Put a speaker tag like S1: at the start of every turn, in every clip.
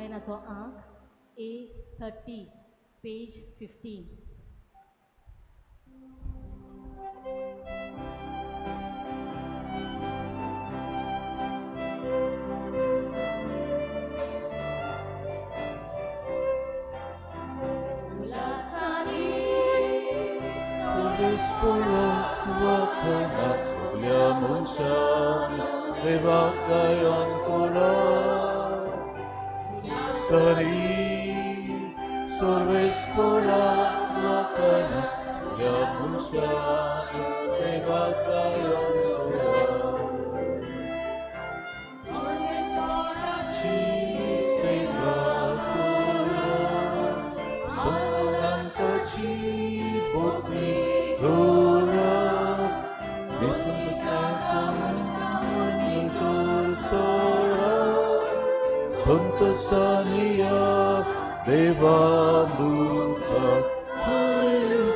S1: ऑनलायनाचो अंक A30 page 15.
S2: Sporak sogliamo ciano e vacaion cora sari sorve sporak vakana sogliamo ciano e vacaion cora ci segakura sonanka ci botni Lora, system for Sora, Santa Sania, Deva Muka, Hallelujah,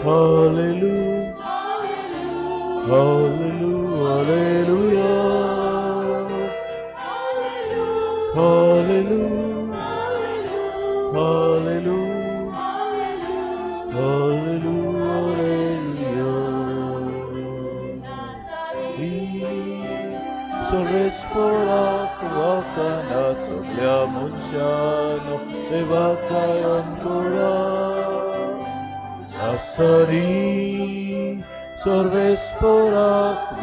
S2: Hallelujah, Hallelujah, Hallelujah, Hallelujah, Hallelujah. Sorespora wakana sogliamo ciano e vacai ancora Asari sorvespora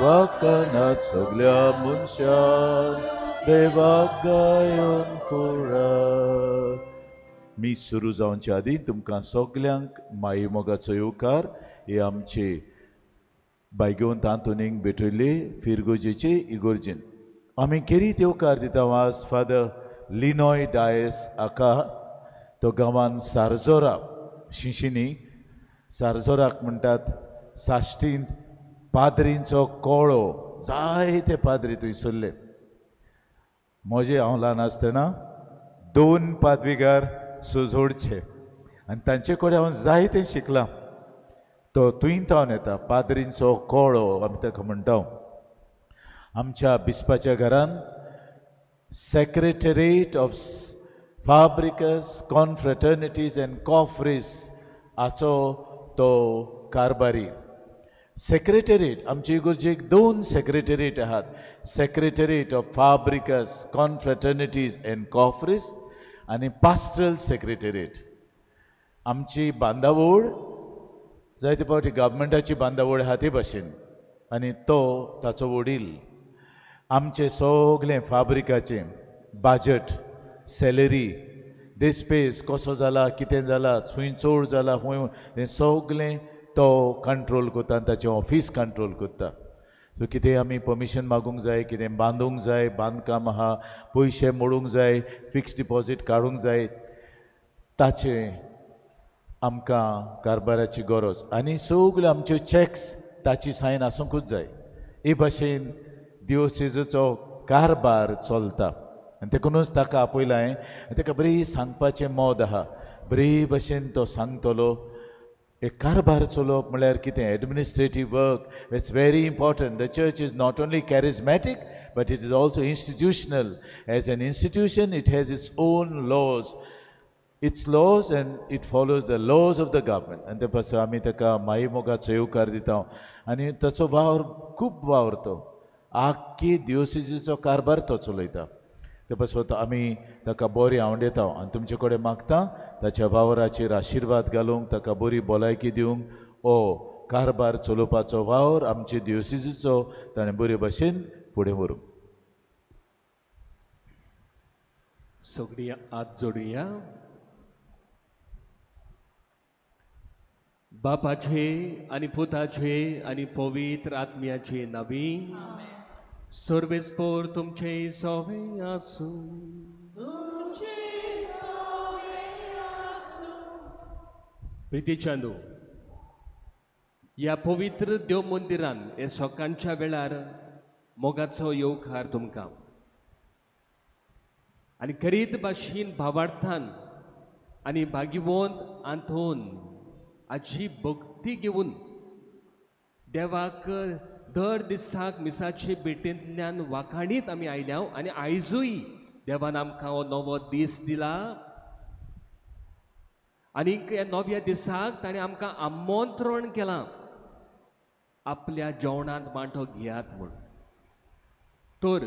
S2: wakana sogliamo ciano e vacai ancora मी सुरू जावच्या आदी तुमकां सगल्यांक माई मोगाचो येवकार हे आमचे बायगेवन तांतुनींक भेटयल्ले फिरगोजेचे इगोर्जेन आमी केरीत येवकार दिता वाज फादर लिनॉय डायस आका तो गांवान सारजोरा शिशिनी सारजोराक म्हणटात साश्टींत पाद्रींचो कोळो जायते पाद्री थंय सरले म्हजे हांव ल्हान आसतना 2 पादवीगार सुजोडचे आनी तांचे कडेन हांव जायतें शिकलां तो तुयंतावन येता पाद्रींचो कोळो आमी ताका म्हणटा आमच्या बिस्पाच्या घरान सेक्रेटरेट ऑफ फाब्रिकस कॉन्फ्रेटर्निटीज एंड कॉफ्रीज हाचो तो कारबारी सेक्रेटरेट आमचे इगोर्जेक 2 सेक्रेटरेट आहात सेक्रेटरेट ऑफ फाब्रिकस कॉन्फ्रेटर्निटीज एंड कॉफ्रीज आनी पास्टरल सेक्रेटरेट आमची बांदावळ जायते फावटी गव्हर्मेंटाची बांदावळ आहा ते भाशेन आनी तो ताचो वडील आमचे सगळे फाब्रिकाचे बाजट सॅलरी देस्पेस कसो जाला कितें जाला खंय चड जाला खंय हें सगळें तो कंट्रोल करता आनी ताचें ऑफिस कंट्रोल करता सो कितें आमी परमिशन मागूंक जाय कितें बांदूंक जाय बांदकाम आहा पयशे मोडूंक जाय फिक्स डिपॉझीट काडूंक जाय ताचें आमकां कारबाराची गरज आनी सगल्यो आमच्यो चॅक्स ताची सायन आसूंकूच जाय हे भाशेन दियोसेसीचो कारबार चलता आनी देखूनच ताका आपयला हांवें ताका बरी सांगपाचें मोद आहा बरे भशेन तो सांगतलो एक कारबार चलोवप म्हळ्यार कितें administrative work it's very important the church is not only charismatic but it is also institutional as an institution it has its own laws its laws and it follows the laws of the government आनी ते पासून आमी ताका माई मोगाचो येवकार दिता आनी ताचो वावर खूब वावरतो आख्खी दियोसेसीचो कारबार तो चलयता ते पासून आमी ताका बरी आवडयता आनी तुमचे कडेन मागता ताच्या वावराचेर आशिर्वाद घालूंक ताका बरी भलायकी दिवंक ओ कारबार चलोवपाचो वावर आमचे दियोसेसीचो ताणें बरे भशेन फुडें व्हरूंक
S3: सगळीं हात जोडुया बापाचे आनी पुताचे आनी पवित्र आत्म्याचे नावी सर्वेस्पोर तुमचे सोवे आसूं प्रितीच्यांदू ह्या पवित्र देव मंदिरान हे सकाळच्या वेळार मोगाचो येवकार तुमकां आनी खरीत भाशेन भावार्थान आनी भागिवंत आंतून हाची भक्ती घेवन देवाक दर दिसाक मिसाचे भेटेंतल्यान वाखाणीत आमी आयल्या आनी आयजूय देवान आमकां हो नवो दीस दिला आनीक ह्या नव्या दिसाक ताणें आमकां आमंत्रण केलां आपल्या जेवणांत वांटो घेयात म्हूण. तर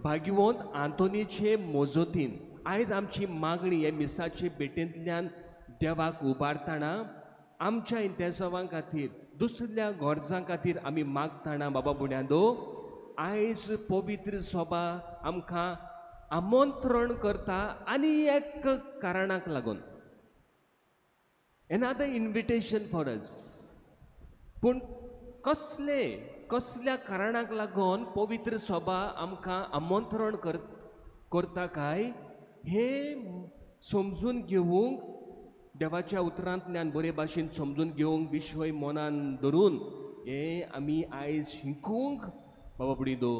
S3: भाग्यवंत आंतोनीचे मोजोतीन आयज आमची मागणी हे मिसाचे भेटेंतल्यान देवाक उबारतना आमच्या इंतेसवां खातीर दुसऱ्या गरजां खातीर आमी मागतना बाबा बुड्यादो आयज पवित्र सभा आमकां आमंत्रण करता आनी एक कारणाक लागून another invitation for us. पूण कसल्या कारणाक लागून पवित्र सभा आमकां आमंत्रण करता काय हे समजून घेवंक देवाच्या उतरांतल्यान बरे भाशेन समजून घेवंक विशय मनान धरून हे आमी आयज शिकूंक बाबा बुडीदो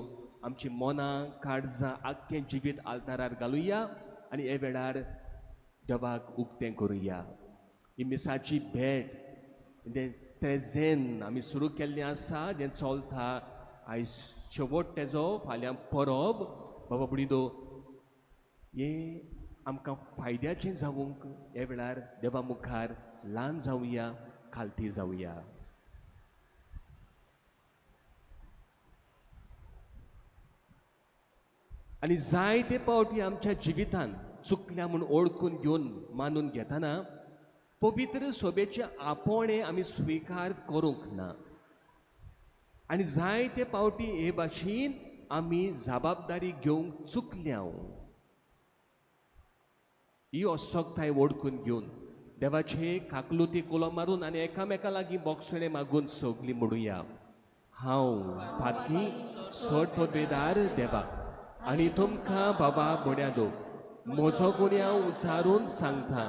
S3: आमची मनां काळजां आख्खें जिवीत आल्तारार घालुया आनी हे वेळार देवाक उक्तें करुया. ही मिसाची भेट तेजेन आमी सुरू केल्लें आसा जें चलता आयज शेवट तेजो फाल्यां परब बाबा बुडीदो हे आमकां फायद्याचें जावंक हे वेळार देवा मुखार ल्हान जावया खालती जावया. आनी जायते पावटी आमच्या जिवितान चुकल्या म्हूण ओळखून घेवन मानून घेतना पवित्र सभेचे आपोणे आमी स्विकार करूंक ना आनी जायते पावटी हे भाशेन आमी जबाबदारी घेवंक चुकल्या. ही असोगताय ओळखून घेवन देवाचे काकलुती कोलो मारून आनी एकामेका लागीं बोगसणे मागून सगलीं म्हणुया. हांव फातकी सट पदवेदार देवा आनी तुमकां बाबा बुड्यादो म्हजो गुन्यांव उचारून सांगता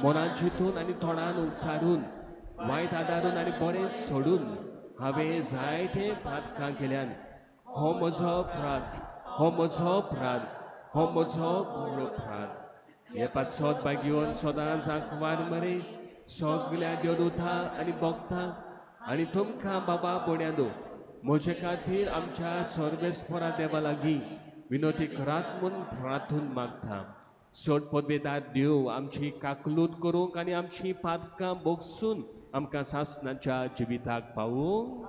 S3: मनान चिंतून आनी तोंडान उच्चारून वायट आदारून आनी बरें सोडून हांवें जायते पातकां केल्यान हो म्हजो अपराध हे पासत भाग्यवन सदांच आंखवार मरे सगल्या देवदूतां आनी भक्तां आनी तुमकां बाबा बुड्यादो म्हजे खातीर आमच्या सर्वेस्परा देवा लागीं विनोती करात म्हूण प्रार्थून मागता. सट पदवेदार देव आमची काकलूत करूंक आनी आमची पातकां बोगसून आमकां सासणाच्या जिविताक पावूंक.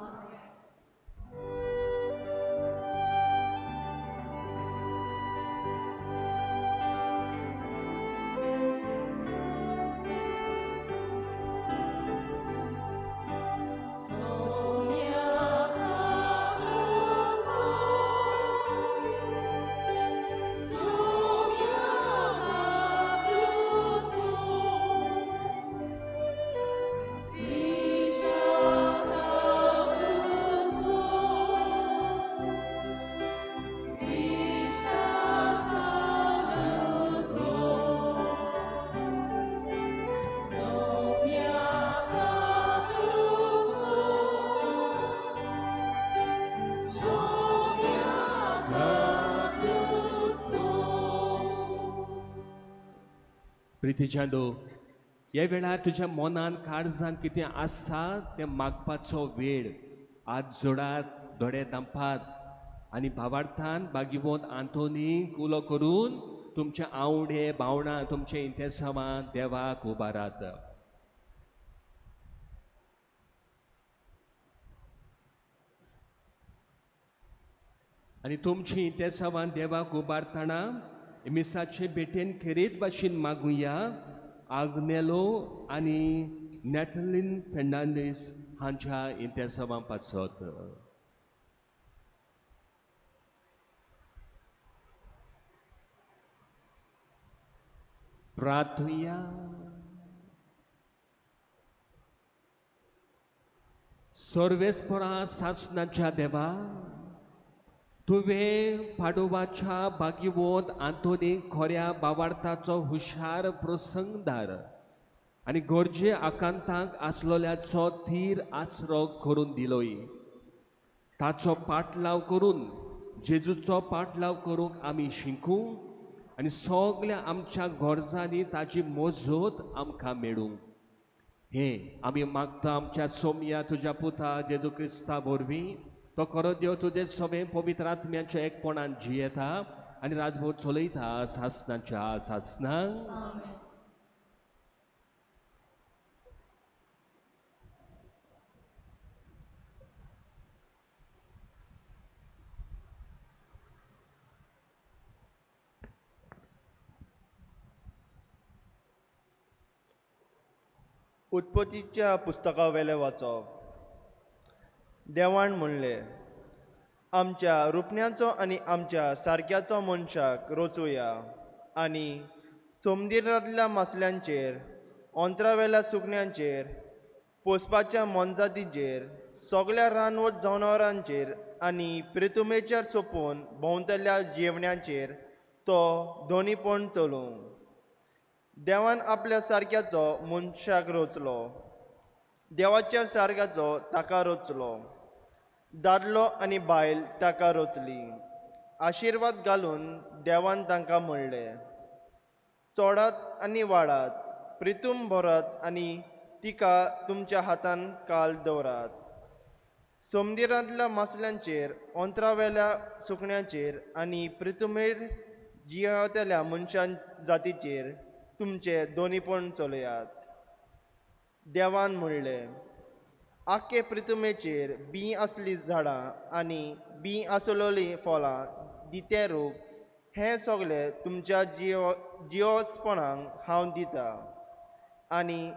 S3: प्रितीच्यानो ह्या वेळार तुज्या मनान काळजान कितें आसा तें मागपाचो वेळ. आज जोडात दोळे दांपात आनी भावार्थान भाग्यवंत आंतोनीक उलो करून तुमच्या आवडे भावना तुमचे इंतेसावां देवाक उबारात. आनी तुमची इंतेसावां देवाक उबारतना मिसाचे भेटेन खेरीत भाशेन मागुया आग्नेलो आनी नॅटलिन फेर्नांडीस हांच्या इंतेसावां पासत. प्रार्थुया. सर्वेस्परा सासणाच्या देवा तुवें पाडोवाच्या भाग्यवंत आंतोनीक खोऱ्या भावार्थाचो हुशार प्रसंगदार आनी गरजे आकांतांक आसलोल्याचो थीर आसरो करून दिलोय. ताचो पाटलाव करून जेजूचो पाटलाव करूंक आमी शिकूं आनी सगल्या आमच्या गरजांनी ताची मोजत आमकां मेळूंक. हे आमी मागता आमच्या सोम्या तुज्या पुता जेजू क्रिस्ता वरवीं तो खरो देव तुझे सगळे पवित्र आत्म्याच्या एकपणान जियेता आनी राजभोव चलयता सासणाच्या सासणांक
S1: Amen.
S4: उत्पत्तीच्या पुस्तका वेले वाचप. देवान म्हणलें, आमच्या रुपण्याचो आनी आमच्या सारक्याचो मनशाक रचुया आनी समुद्रांतल्या मासल्यांचेर, अंतरावेल्या सुकण्यांचेर, पोसपाच्या मनजातींचेर, सगळ्या रानवट जनावरांचेर आनी पृथ्वीचेर सोंपून भोंवतल्या जिवण्यांचेर तो दोनीपण चलोवं. देवान आपल्या सारक्याचो मनशाक रचलो. देवाच्या सारक्याचो ताका रचलो. दादलो आनी बायल ताका रचली. आशिर्वाद घालून देवान तांकां म्हणलें, चोडात आनी वाडात, पृथ्वी भरात आनी तिका तुमच्या हातान काल दवरात. समुद्रांतल्या मासल्यांचेर, अंतरावेल्या सुकण्यांचेर आनी पृथ्वीर जियेतल्या मनशां जातीचेर तुमचे दोनीपण चलयात. देवान म्हणलें, आख्खे पृथ्वीचेर बी आसली झाडां आनी बी आसलोलीं फळां दिते रूप हें सगळें तुमच्या जियोसपणांक हांव दितां. आनी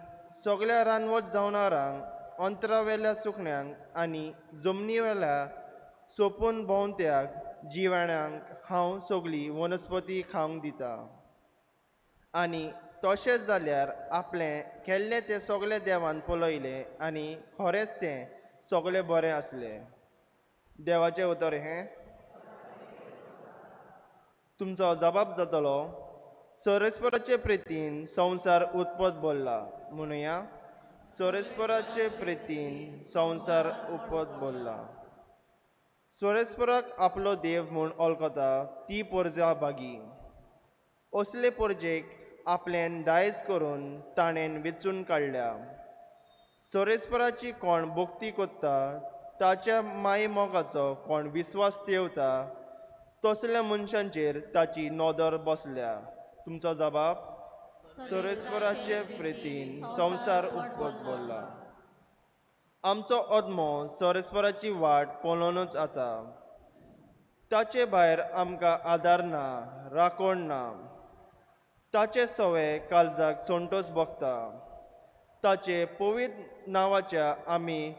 S4: सगळ्या रानवट जनावरांक, अंतरावेल्या सुकण्यांक आनी जमनीवेल्या सोंपून भोंवत्याक जिवाण्यांक हांव सगळी वनस्पती खावंक दितां. आनी तशेंच जाल्यार आपलें केल्लें तें सगळें देवान पळयलें आनी खरेंच तें सगळें बरें आसलें. देवाचें उतर हें. तुमचो जबाब जातलो, सोरेस्पराचे प्रितीन संवसार उत्पत बोल्ला. म्हणुया, सोरेस्पराचे प्रितीन संवसार उत्पत बोल्ला. सोरेस्पराक आपलो देव म्हूण वळखता ती पोरजा बागी. असले पोरजेक आपल्यान दायज करून ताणें वेचून काडल्या. सोरेस्पराची कोण भोक्ती कोत्ता, ताच्या माय मोगाचो कोण विस्वास ठेवता, तसल्या मनशांचेर ताची नदर बसल्या. तुमचो जबाब, सोरेस्पराचे प्रितीन संवसार उत्पत बोल्ला. आमचो आत्मो सोरेस्पराची वाट पळोवनूच आसा. ताचे भायर आमकां आदार ना, राखण ना. ताचे सवे काळजाक सोंटोस भोगता. ताचे पवित्र नांवाच्या आमी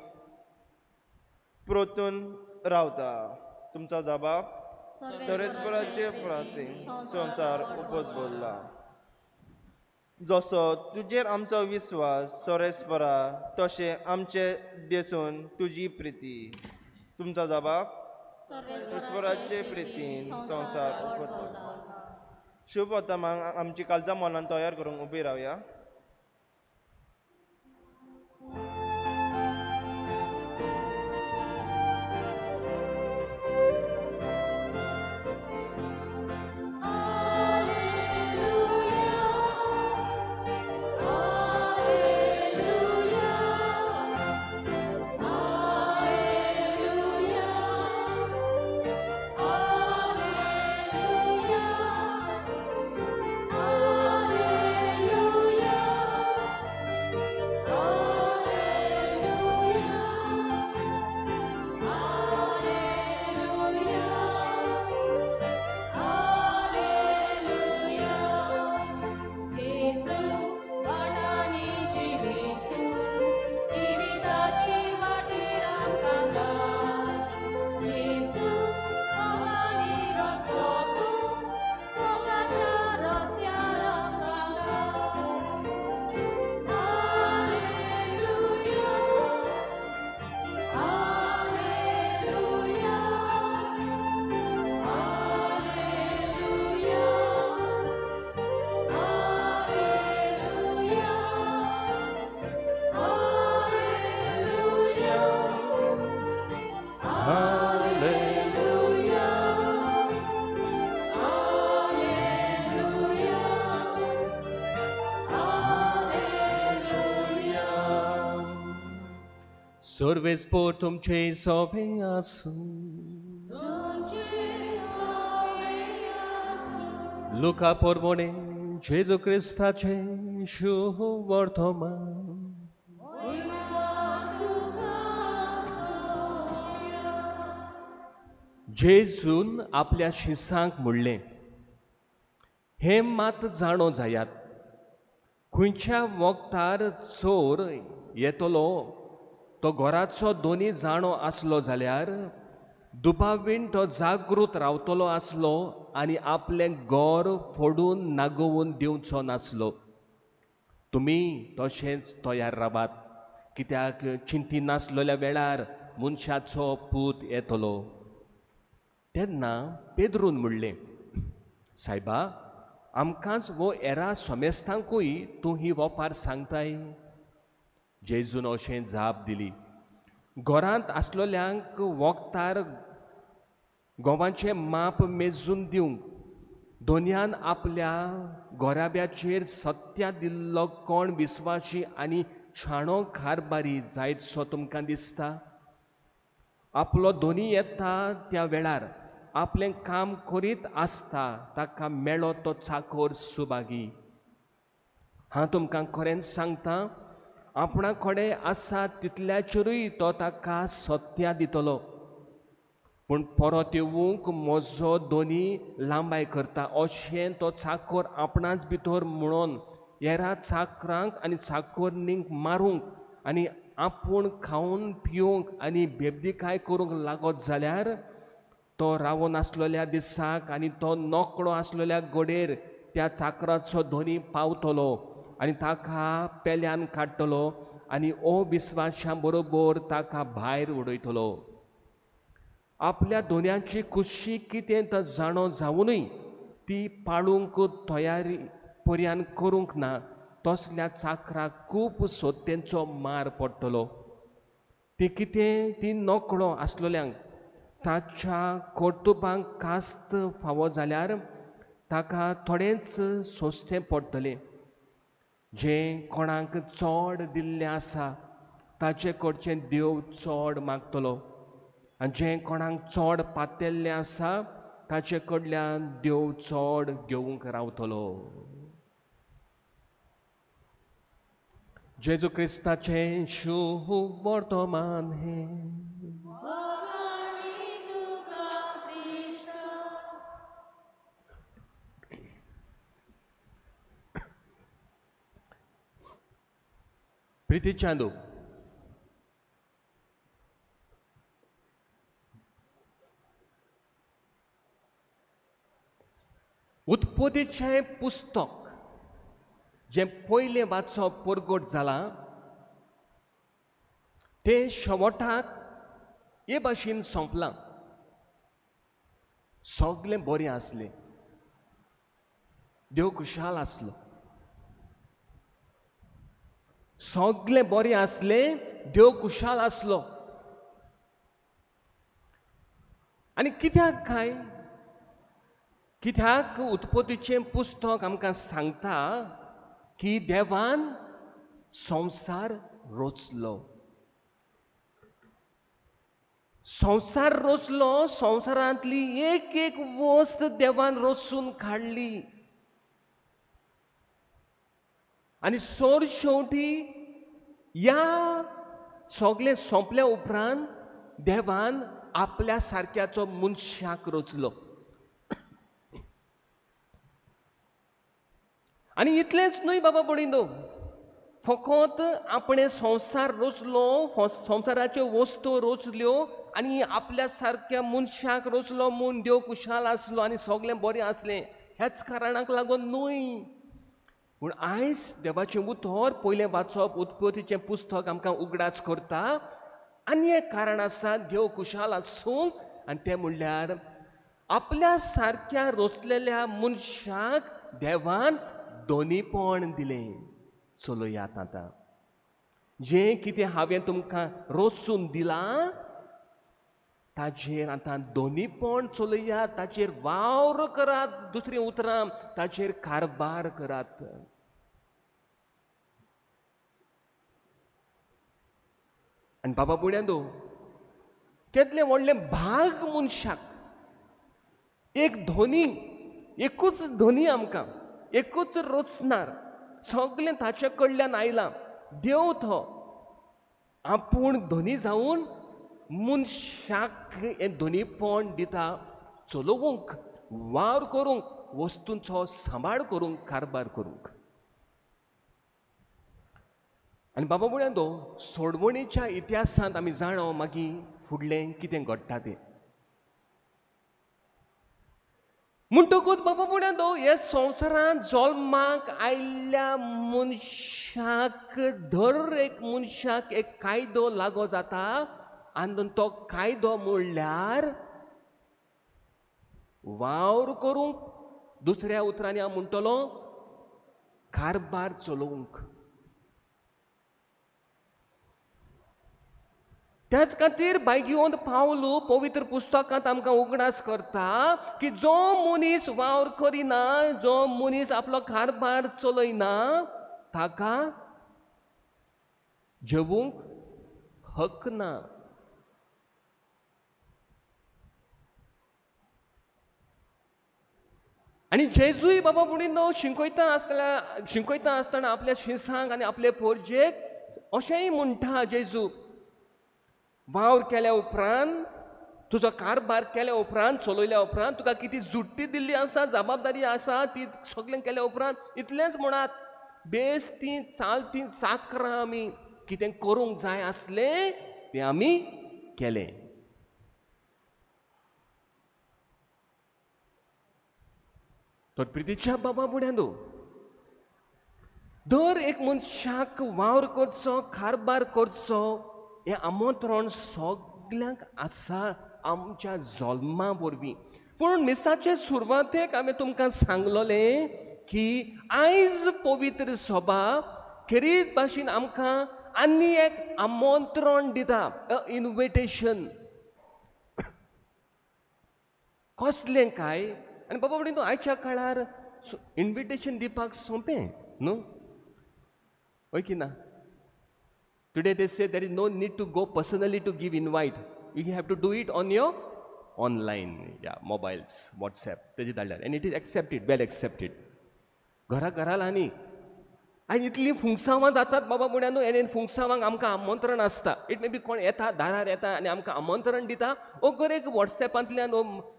S4: प्रोतून रावता. तुमचो जबाब, सोरेस्पराचे प्रार्थी संवसार उपत बोल्ला. जसो तुजेर आमचो विस्वास सोरेस्परा, तशें आमचे देसून तुजी प्रिती. तुमचो जबाब, सोरेस्पराचे प्रितीन संवसार उपत बोल्ला. शुभ आत्मांक आमची काळजां मनान तयार करूंक उबी रावया.
S5: Alleluia.
S3: सर्वेस्पोर तुमचे सोबे आसूं लुका पोरबोने जेजू क्रिस्ताचे शुभ वर्तमान जेजून आपल्या शिसांक म्हणलें हे मात जाणो जायात खंयच्या वक्तार चोर येतलो तो घराचो दोनी जाणो आसलो जाल्यार दुबावीन तो जागृत रावतलो आसलो आनी आपलें घर फोडून नागोवन दिवचो नासलो तुमी तशेंच तयार रावात कित्याक चिंती नासलेल्या वेळार मनशाचो पूत येतलो तेन्ना पेद्रून म्हणलें सायबा आमकांच वो एरा सोमेस्तांकूय तूं ही वोपार सांगताय जेजून अशें जाप दिली घरांत आसलोल्यांक वखदार गोवांचें माप मेजून दिवंक दोनयान आपल्या गोराब्याचेर सत्या दिल्लो कोण विस्वाशी आनी शाणो कारबारी जायतसो तुमकां दिसता आपलो दोनी येता त्या वेळार आपलें काम करीत आसता ताका मेळ्ळो तो चाकोर सुभागी हांव तुमकां खरेंच सांगता आपणा कडेन आसा तितल्याचेरूय तो ताका सत्या दितलो पूण परत येवंक म्हजो दोनी लांबाय करता अशें तो चाकोर आपणाच भितर म्हणून हेरा चाकरांक आनी चाकोरनींक मारूंक आनी आपूण खावन पिवंक आनी बेबदीकाय करूंक लागत जाल्यार तो रावून आसलेल्या दिसाक आनी तो नोकळो आसलेल्या गोडेर त्या चाकराचो दोनी पावतलो आनी ताका पेल्यान काडटलो आनी अविस्वाशां बरोबर ताका भायर उडयतलो आपल्या दोनयांची कुशी कितें तो जाणो जावनूय ती पाळूंक तयारी पर्यान करूंक ना तसल्या चाकराक खूब सोत्तेंचो मार पडटलो ती कितें ती नोकळो आसलेल्यांक ताच्या कर्तुबांक कास्त फावो जाल्यार ताका थोडेंच सोंसचें पडटलें जें कोणाक चोड दिल्लें आसा ताचे कडचें देव चोड मागतलो आनी जें कोणाक चोड पातेल्लें आसा ताचे कडल्यान देव चोड घेवंक रावतलो जेजू क्रिस्ताचें शुभ वर्तमान हें प्रीती चांदू उत्पत्तीचें पुस्तक जें पयलें वाचप परगट जालां तें शेवटाक हे भाशेन सोंपलां सगलें बरें आसलें देव खुशाल आसलो सगलें बरें आसलें देव खुशाल आसलो आनी कित्याक उत्पत्तीचें पुस्तक आमकां सांगता की देवान संवसार रचलो संवसारांतली एक एक वस्त देवान रचून काडली आनी शेवटी ह्या सगळें सोंपल्या उपरांत देवान आपल्या सारक्याचो मनशाक रचलो आनी इतलेंच न्हय बाबा बडिंदो फकत आपणे संवसार रचलो संवसाराच्यो वस्तू रचल्यो आनी आपल्या सारक्या मनशाक रचलो म्हूण देव खुशाल आसलो आनी सगळें बरें आसलें ह्याच कारणाक लागून न्हय पूण आयज देवाचें उतर पयलें वाचप उत्पत्तीचें पुस्तक आमकां उगडास करता आनी एक कारण आसा देव खुशाल आसूंक आनी तें म्हणल्यार आपल्या सारक्या रचलेल्या मनशाक देवान दोनीपण दिलें चलयात आतां जें कितें हांवें तुमकां रचून दिलां ताचेर आतां दोनीपण चलयात ताचेर वावर करात दुसरें उतरां ताचेर कारबार करात आनी बाबा बुड्यांदो केदले व्हडले भाग मनशाक एक धोनी, एकूच धोनी आमकां, एकूच रोचणार, सगळें ताचे कडल्यान आयलां. देव तो आपूण धोनी जावन मनशाक हें धोनीपण दिता, चलोवंक, वावर करूंक, वस्तूंचो सांबाळ करूंक, कारबार करूंक. आनी बाबा बुड्यांदो सोडवणेच्या इतिहासांत आमी जाणो मागीर फुडलें कितें घडटा तें. म्हणटकूच बाबा बुड्यांदो हे संवसारांत जल्माक आयिल्ल्या मनशाक दर एक मनशाक एक कायदो लागू जाता. आनी तो कायदो म्हणल्यार वावर करूंक, दुसऱ्या उतरांनी हांव म्हणटलो कारबार चलोवंक. त्याच खातीर भाग्योंत पावलू पवित्र पुस्तकांत आमकां उगडास करता की जो मनीस वावर करिना, जो मनीस आपलो कारबार चलयना, ताका जेवूंक हक ना. आनी जेजूय बाबा बुडीनो शिंकयता आसतना आपल्या शिसांक आनी आपले पोरजेक अशेंय म्हणटा जेजू, वावर केल्या उपरांत, तुजो कारबार केल्या उपरांत, चलयल्या उपरांत तुका कितें जुट्टी दिल्ली आसा, जबाबदारी आसा, ती सगळें केल्या उपरांत इतलेंच म्हणत, बेस ती चालती चाकरां आमी कितें करूंक जाय आसलें तें आमी केलें. तर प्रितीच्या बाबा बुड्यांदो दर एक मनशाक वावर करचो, कारबार करचो हें आमंत्रण सगल्यांक आसा आमच्या जल्मा वरवीं. पूण मिसाचे सुरवातेक हांवें तुमकां सांगलोलें की आयज पवित्र सभा खेरीत भाशेन आमकां आनी एक आमंत्रण दिता, इन्विटेशन. कसलें काय? आनी बाबा बुडीनो आयच्या काळार इन्विटेशन दिवपाक सोंपें न्हू, वय की ना? Today they say there is no need to go personally to give invite. You have to do it on your online, mobiles, WhatsApp. And it is accepted, well accepted. घरा आनी इतली फुंगसांवां जातात बाबा बुड्यांनो, आनी फुंगसांवांक आमकां आमंत्रण आसता. इट मे बी कोण येता, दारार येता आनी आमकां आमंत्रण दिता, ओर एक वॉट्सॅपांतल्यान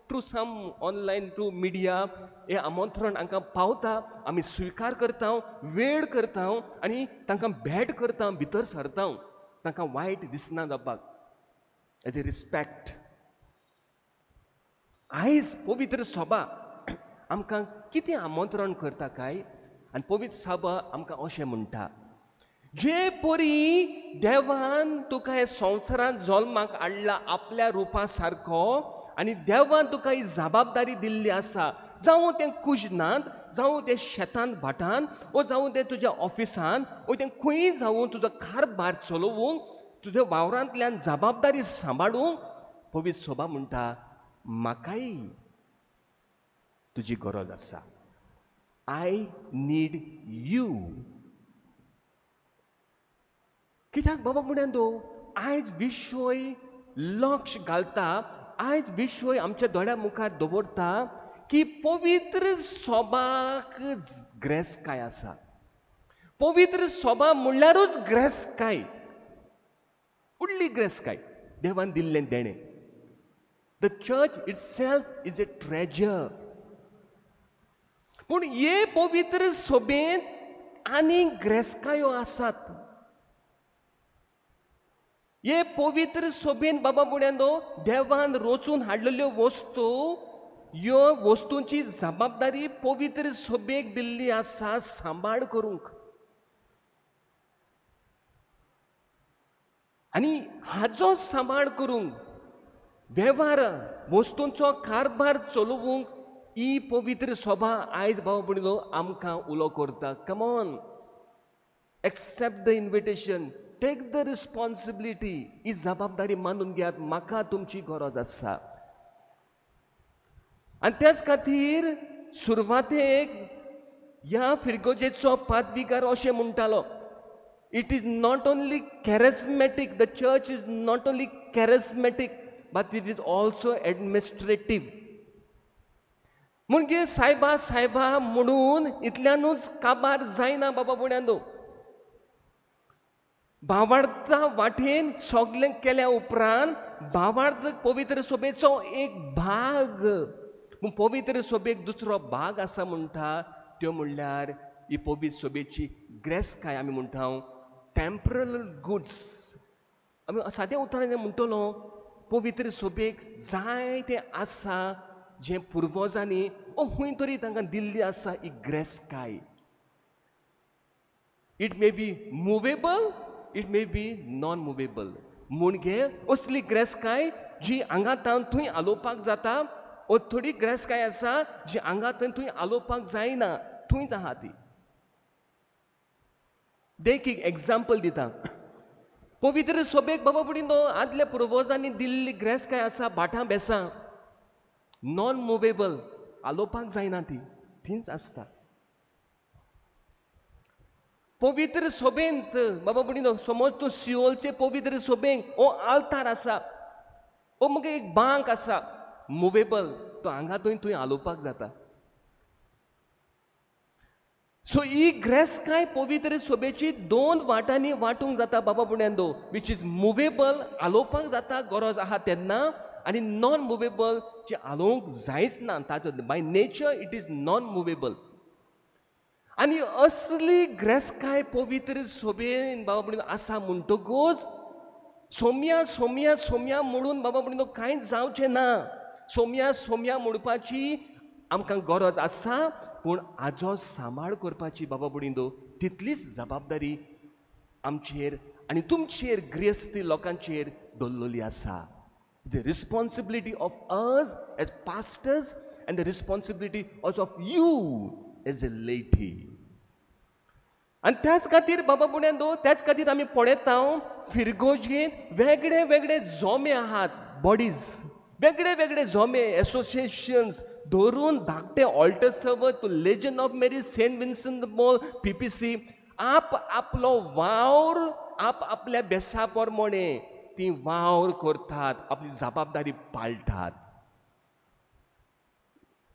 S3: through some online through media हें आमंत्रण आमकां पावता. आमी स्विकार करता, वेळ करता आनी तांकां भेट करता, भितर सरता, तांकां वायट दिसना जावपाक, एज ए रिस्पेक्ट. आयज पवित्र सभा आमकां कितें आमंत्रण करता काय? आनी पवित्र सभा आमकां अशें म्हणटा, जे परी देवान तुका हे संवसारांत जल्माक हाडला आपल्या रुपा सारको, आनी देवान तुका ही जबाबदारी दिल्ली आसा, जावं तें कुजनांत, जावं तें शेतांत भाटांत, वो जावं तें तुज्या ऑफिसांत, वो तें खंयी जावं तुजो कारबार चलोवंक, तुज्या वावरांतल्यान जबाबदारी सांबाळूंक पवित्र सभा म्हणटा म्हाकाय तुजी गरज आसा. I need you. कित्याक बाबा बुड्यांदो आयज विश्वय लक्ष घालता, आयज विश्वय आमच्या दोळ्या मुखार दवरता की पवित्र सभाक ग्रेसकाय आसा. पवित्र सभा म्हणल्यारूच ग्रेसकाय, व्हडली ग्रेसकाय देवान दिल्लें देणें. The church itself is a treasure. पूण हे पवित्र सभेंत आनी ग्रेसकायो आसात. हे पवित्र सभेन बाबा बुड्यांदो देवान रचून हाडलेल्यो वस्तू, ह्यो वस्तूंची जबाबदारी पवित्र सभेक दिल्ली आसा सांबाळ करूंक. आनी हाचो सांबाळ करूंक, वेव्हार वस्तूंचो कारबार चलोवंक ही पवित्र सभा आयज बाबा बुड्यांदो आमकां उलो करता. Come on, accept the invitation, take the responsibility. ही जबाबदारी मानून घेयात, म्हाका तुमची गरज आसा. आनी त्याच खातीर सुरवातेक ह्या फिरगोजेचो पादविकार अशें म्हणटालो, It is not only charismatic, the church is not only charismatic, but it is also administrative. म्हणजे सायबा म्हणून इतल्यानूच काबार जायना बाबा बुड्यांदो. भावार्था वाटेन सगळें केल्या उपरांत भावार्थ पवित्र सभेचो एक भाग, पवित्र सभेक दुसरो भाग आसा म्हणटा त्यो म्हणल्यार ही पवित्र सभेची ग्रेस्काय आमी म्हणटा टेम्परल गुड्स. आमी सादें उतरान म्हणटलो पवित्र सभेक जायतें आसा जें पुर्वजांनी खंय तरी तांकां दिल्ली आसा ही ग्रेस्काय. It may be movable, it may be non movable. म्हणजे असली ग्रेस्काय जी हांगातान थंय आलोवपाक जाता, ओ थोडी ग्रेस्काय आसा जी हांगातान थंय आलोवपाक जायना, थंयच आहा ती. देख एक एग्जाम्पल दिता. पवित्र सभेक बाबा बुडीनो आदल्या पुर्वजांनी दिल्ली ग्रेस्काय आसा भाटां बेसां, नॉन मुवेबल, आलोवपाक जायना ती, थंयच आसता. पवित्र सभेंत बाबा बुडीनो समज तूं सिओलचे पवित्र सभेंत ओ आल्तार आसा, ओ मगे एक बांक आसा मुवेबल, तो हांगा थंय आलोवपाक जाता. सो ही ग्रेस्काय पवित्र सभेची दोन वाटांनी वांटूंक जाता बाबा बुड्यांदो, विच इज मुवेबल, आलोवपाक जाता गरज आहा तेन्ना, आनी नॉन मुवेबल जी आलोवंक जायच ना, ताचो by nature it is non movable. आनी असली ग्रेस्काय पवित्र सभेन बाबा बुडीनो आसा म्हणटकूच सोम्या म्हणून बाबा बुडीनो कांयच जावचें ना. सोम्या म्हणपाची आमकां गरज आसा, पूण हाजो सांबाळ करपाची बाबा बुडीनो तितलीच जबाबदारी आमचेर आनी तुमचेर गृहस्थी लोकांचेर दवरलेली आसा. The responsibility of us as pastors and the responsibility also of you as a laity. आणि त्याच खातीर बाबा बुड्यांदो, त्याच खातीर आमी पळयता फिरगोजेन वेगळे वेगळे जोमे आहात, बॉडीज वेगळे वेगळे जोमे, एसोसिएशन्स धरून धाकटे altar server to legion of Mary, Saint Vincent de Paul, PPC, आप आपलो वावर आप आपल्या बेसा प्रमाणे ती वावर करतात, आपली जबाबदारी पाळटात.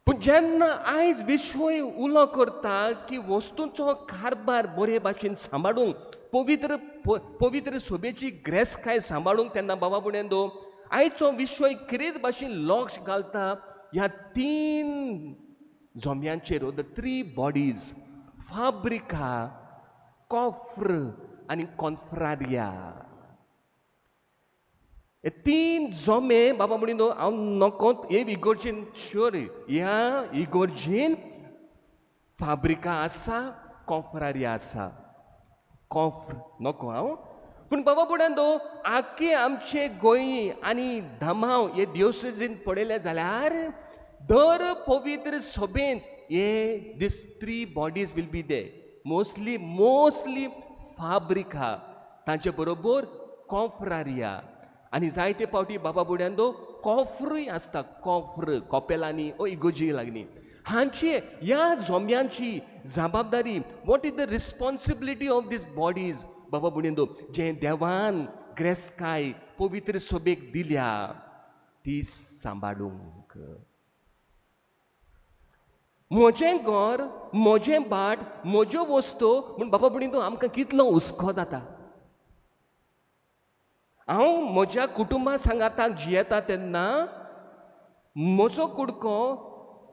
S3: पूण जेन्ना आयज विश्वय उलो करता की वस्तूंचो कारबार बरे भाशेन सांबाळूंक, पवित्र सभेची ग्रेस्काय सांबाळूंक, तेन्ना बाबा बुड्यांदो आयचो विश्वय कितें भाशेन लक्ष घालता ह्या तीन जोम्यांचेर, द 3 बॉडीज, फाब्रिका, कॉफ्र आनी कॉन्फ्रारिया. हे 3 जोमे बाबा बुडीनो हांव नको हे इगोर्जेन श्योर, ह्या इगोर्जेन फाब्रिका आसा, कॉफ्रारिया आसा. कॉफ्र नको हांव, पूण बाबा बुड्यांदो आख्खे आमचे गोंय आनी धामाव हे दिवसेजीन पळयले जाल्यार दर पवित्र सभेंत हे दीस 3 bodies will be there. Mostly फाब्रिका, तांचे बरोबर कॉफ्रारिया, आनी जायते पावटी बाबा बुड्यांदो कॉफ्रूय आसता, कॉफ्र कॉपेलांनी ओ इगोजी लागनी. हांचे ह्या जोम्यांची जबाबदारी, what is the responsibility of these bodies बाबा बुड्यांदो, जे देवान ग्रेस्काय पवित्र सभेक दिल्या ती सांबाळूंक. म्हजें घर, म्हजें बाट, म्हज्यो वस्तू म्हूण बाबा बुडीनो आमकां कितलो हुस्को जाता. हांव म्हज्या कुटुंबा सांगाताक जियेता तेन्ना म्हजो कुडको,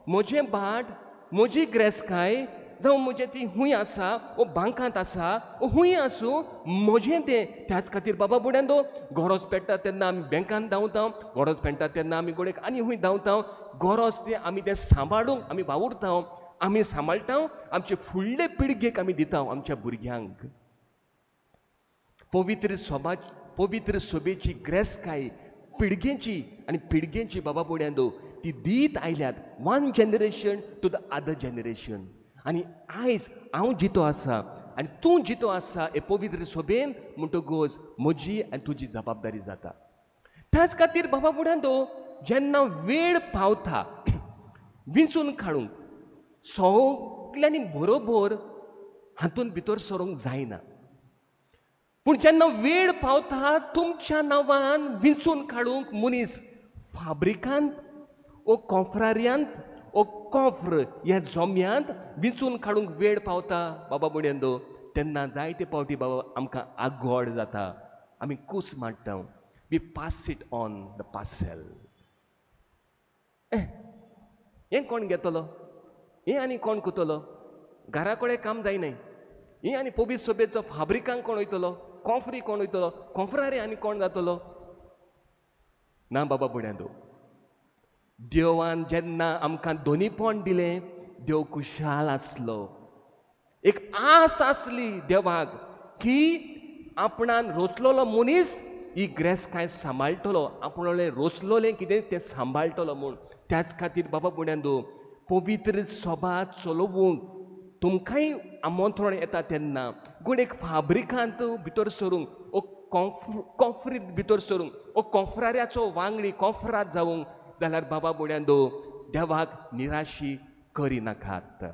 S3: म्हजें बाट, म्हजी ग्रेस्काय जावं म्हजें ती खूंय आसा वो बांकांत आसा वो खूंय आसूं म्हजें तें. त्याच खातीर बाबा बुड्यांदो गरज पेट्टा तेन्ना आमी बँकान धांवता, गरज पेट्टा तेन्ना आमी गोडेक आनी खूंय धांवता. गरज तें आमी तें सांबाळूंक आमी वावुरता, आमी सांबाळटा, आमचे फुडले पिळगेक आमी दिता आमच्या भुरग्यांक. पवित्र सभेची ग्रेस्काय पिळगेची आनी पिळगेची बाबा बुड्यांदो ती दीत आयल्यात, 1 generation to the other generation. आनी आयज हांव जितो आसा आनी तूं जितो आसा हे पवित्र सभेन म्हणटकूच म्हजी आनी तुजी जबाबदारी जाता. त्याच खातीर बाबा बुड्यांदो जेन्ना वेळ पावता विंचून काडूंक सगल्यांनी बरोबर हातून भितर सरूंक जायना. पूण जेन्ना वेळ पावता तुमच्या नांवान विंचून काडूंक मनीस फाब्रिकांत ओ कॉफ्रारियांत ओ कॉफ्र ह्या जोम्यांत विंचून काडूंक वेळ पावता बाबा बुड्यांदो, तेन्ना जायते पावटी बाबा आमकां आगोड जाता, आमी कूस मारता, we pass it on the parcel. हें कोण घेतलो, हें आनी कोण करतलो, घरा कडेन काम जायनाय, हें आनी पोबीस सोबेचो फाब्रिकांक कोण वयतलो, कॉफ्री कोण वयतलो, कॉफ्रारी आनी कोण जातलो. ना बाबा बुड्यांदो, देवान जेन्ना आमकां दोनीपण दिलें, देव खुशाल आसलो. एक आस आसली देवाक की आपणान रोचलोलो मनीस ही ग्रेस्काय सांबाळटलो, आपणोलें रोचलोलें कितें तें सांबाळटलो म्हूण. त्याच खातीर बाबा बुड्यांदो, पवित्र सभा चलोवंक तुमकांय आमंत्रण येता तेन्ना कोण एक फाब्रिकांत भितर सरूंक ओ कॉफ्रींत भितर सरूंक ओ कॉफ्राऱ्याचो वांगडी कॉफ्रात जावंक, जाल्यार बाबा बुड्यांदो देवाक निराशी करिनाकात.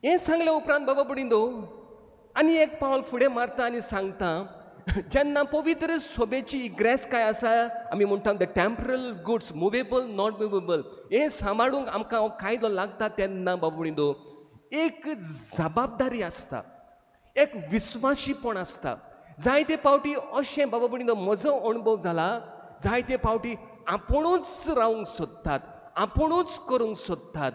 S3: हें सांगले उपरांत बाबा बुडिंदो आनी एक पावल फुडें मारता आनी सांगता, जेन्ना पवित्र सोबेची ग्रेस काय आसा, आमी म्हणटा the temporal goods, movable not movable, हें सांबाळूंक आमकां हो कायदो लागता तेन्ना बाबा बुडिंदो एक जबाबदारी आसता, एक विस्वाशीपण आसता. जायते पावटी अशें बाबा बुडिंदो म्हजो अणभव जाला, जायते पावटी आपुणूच रावंक सोदतात, आपुणूच करूंक सोदतात.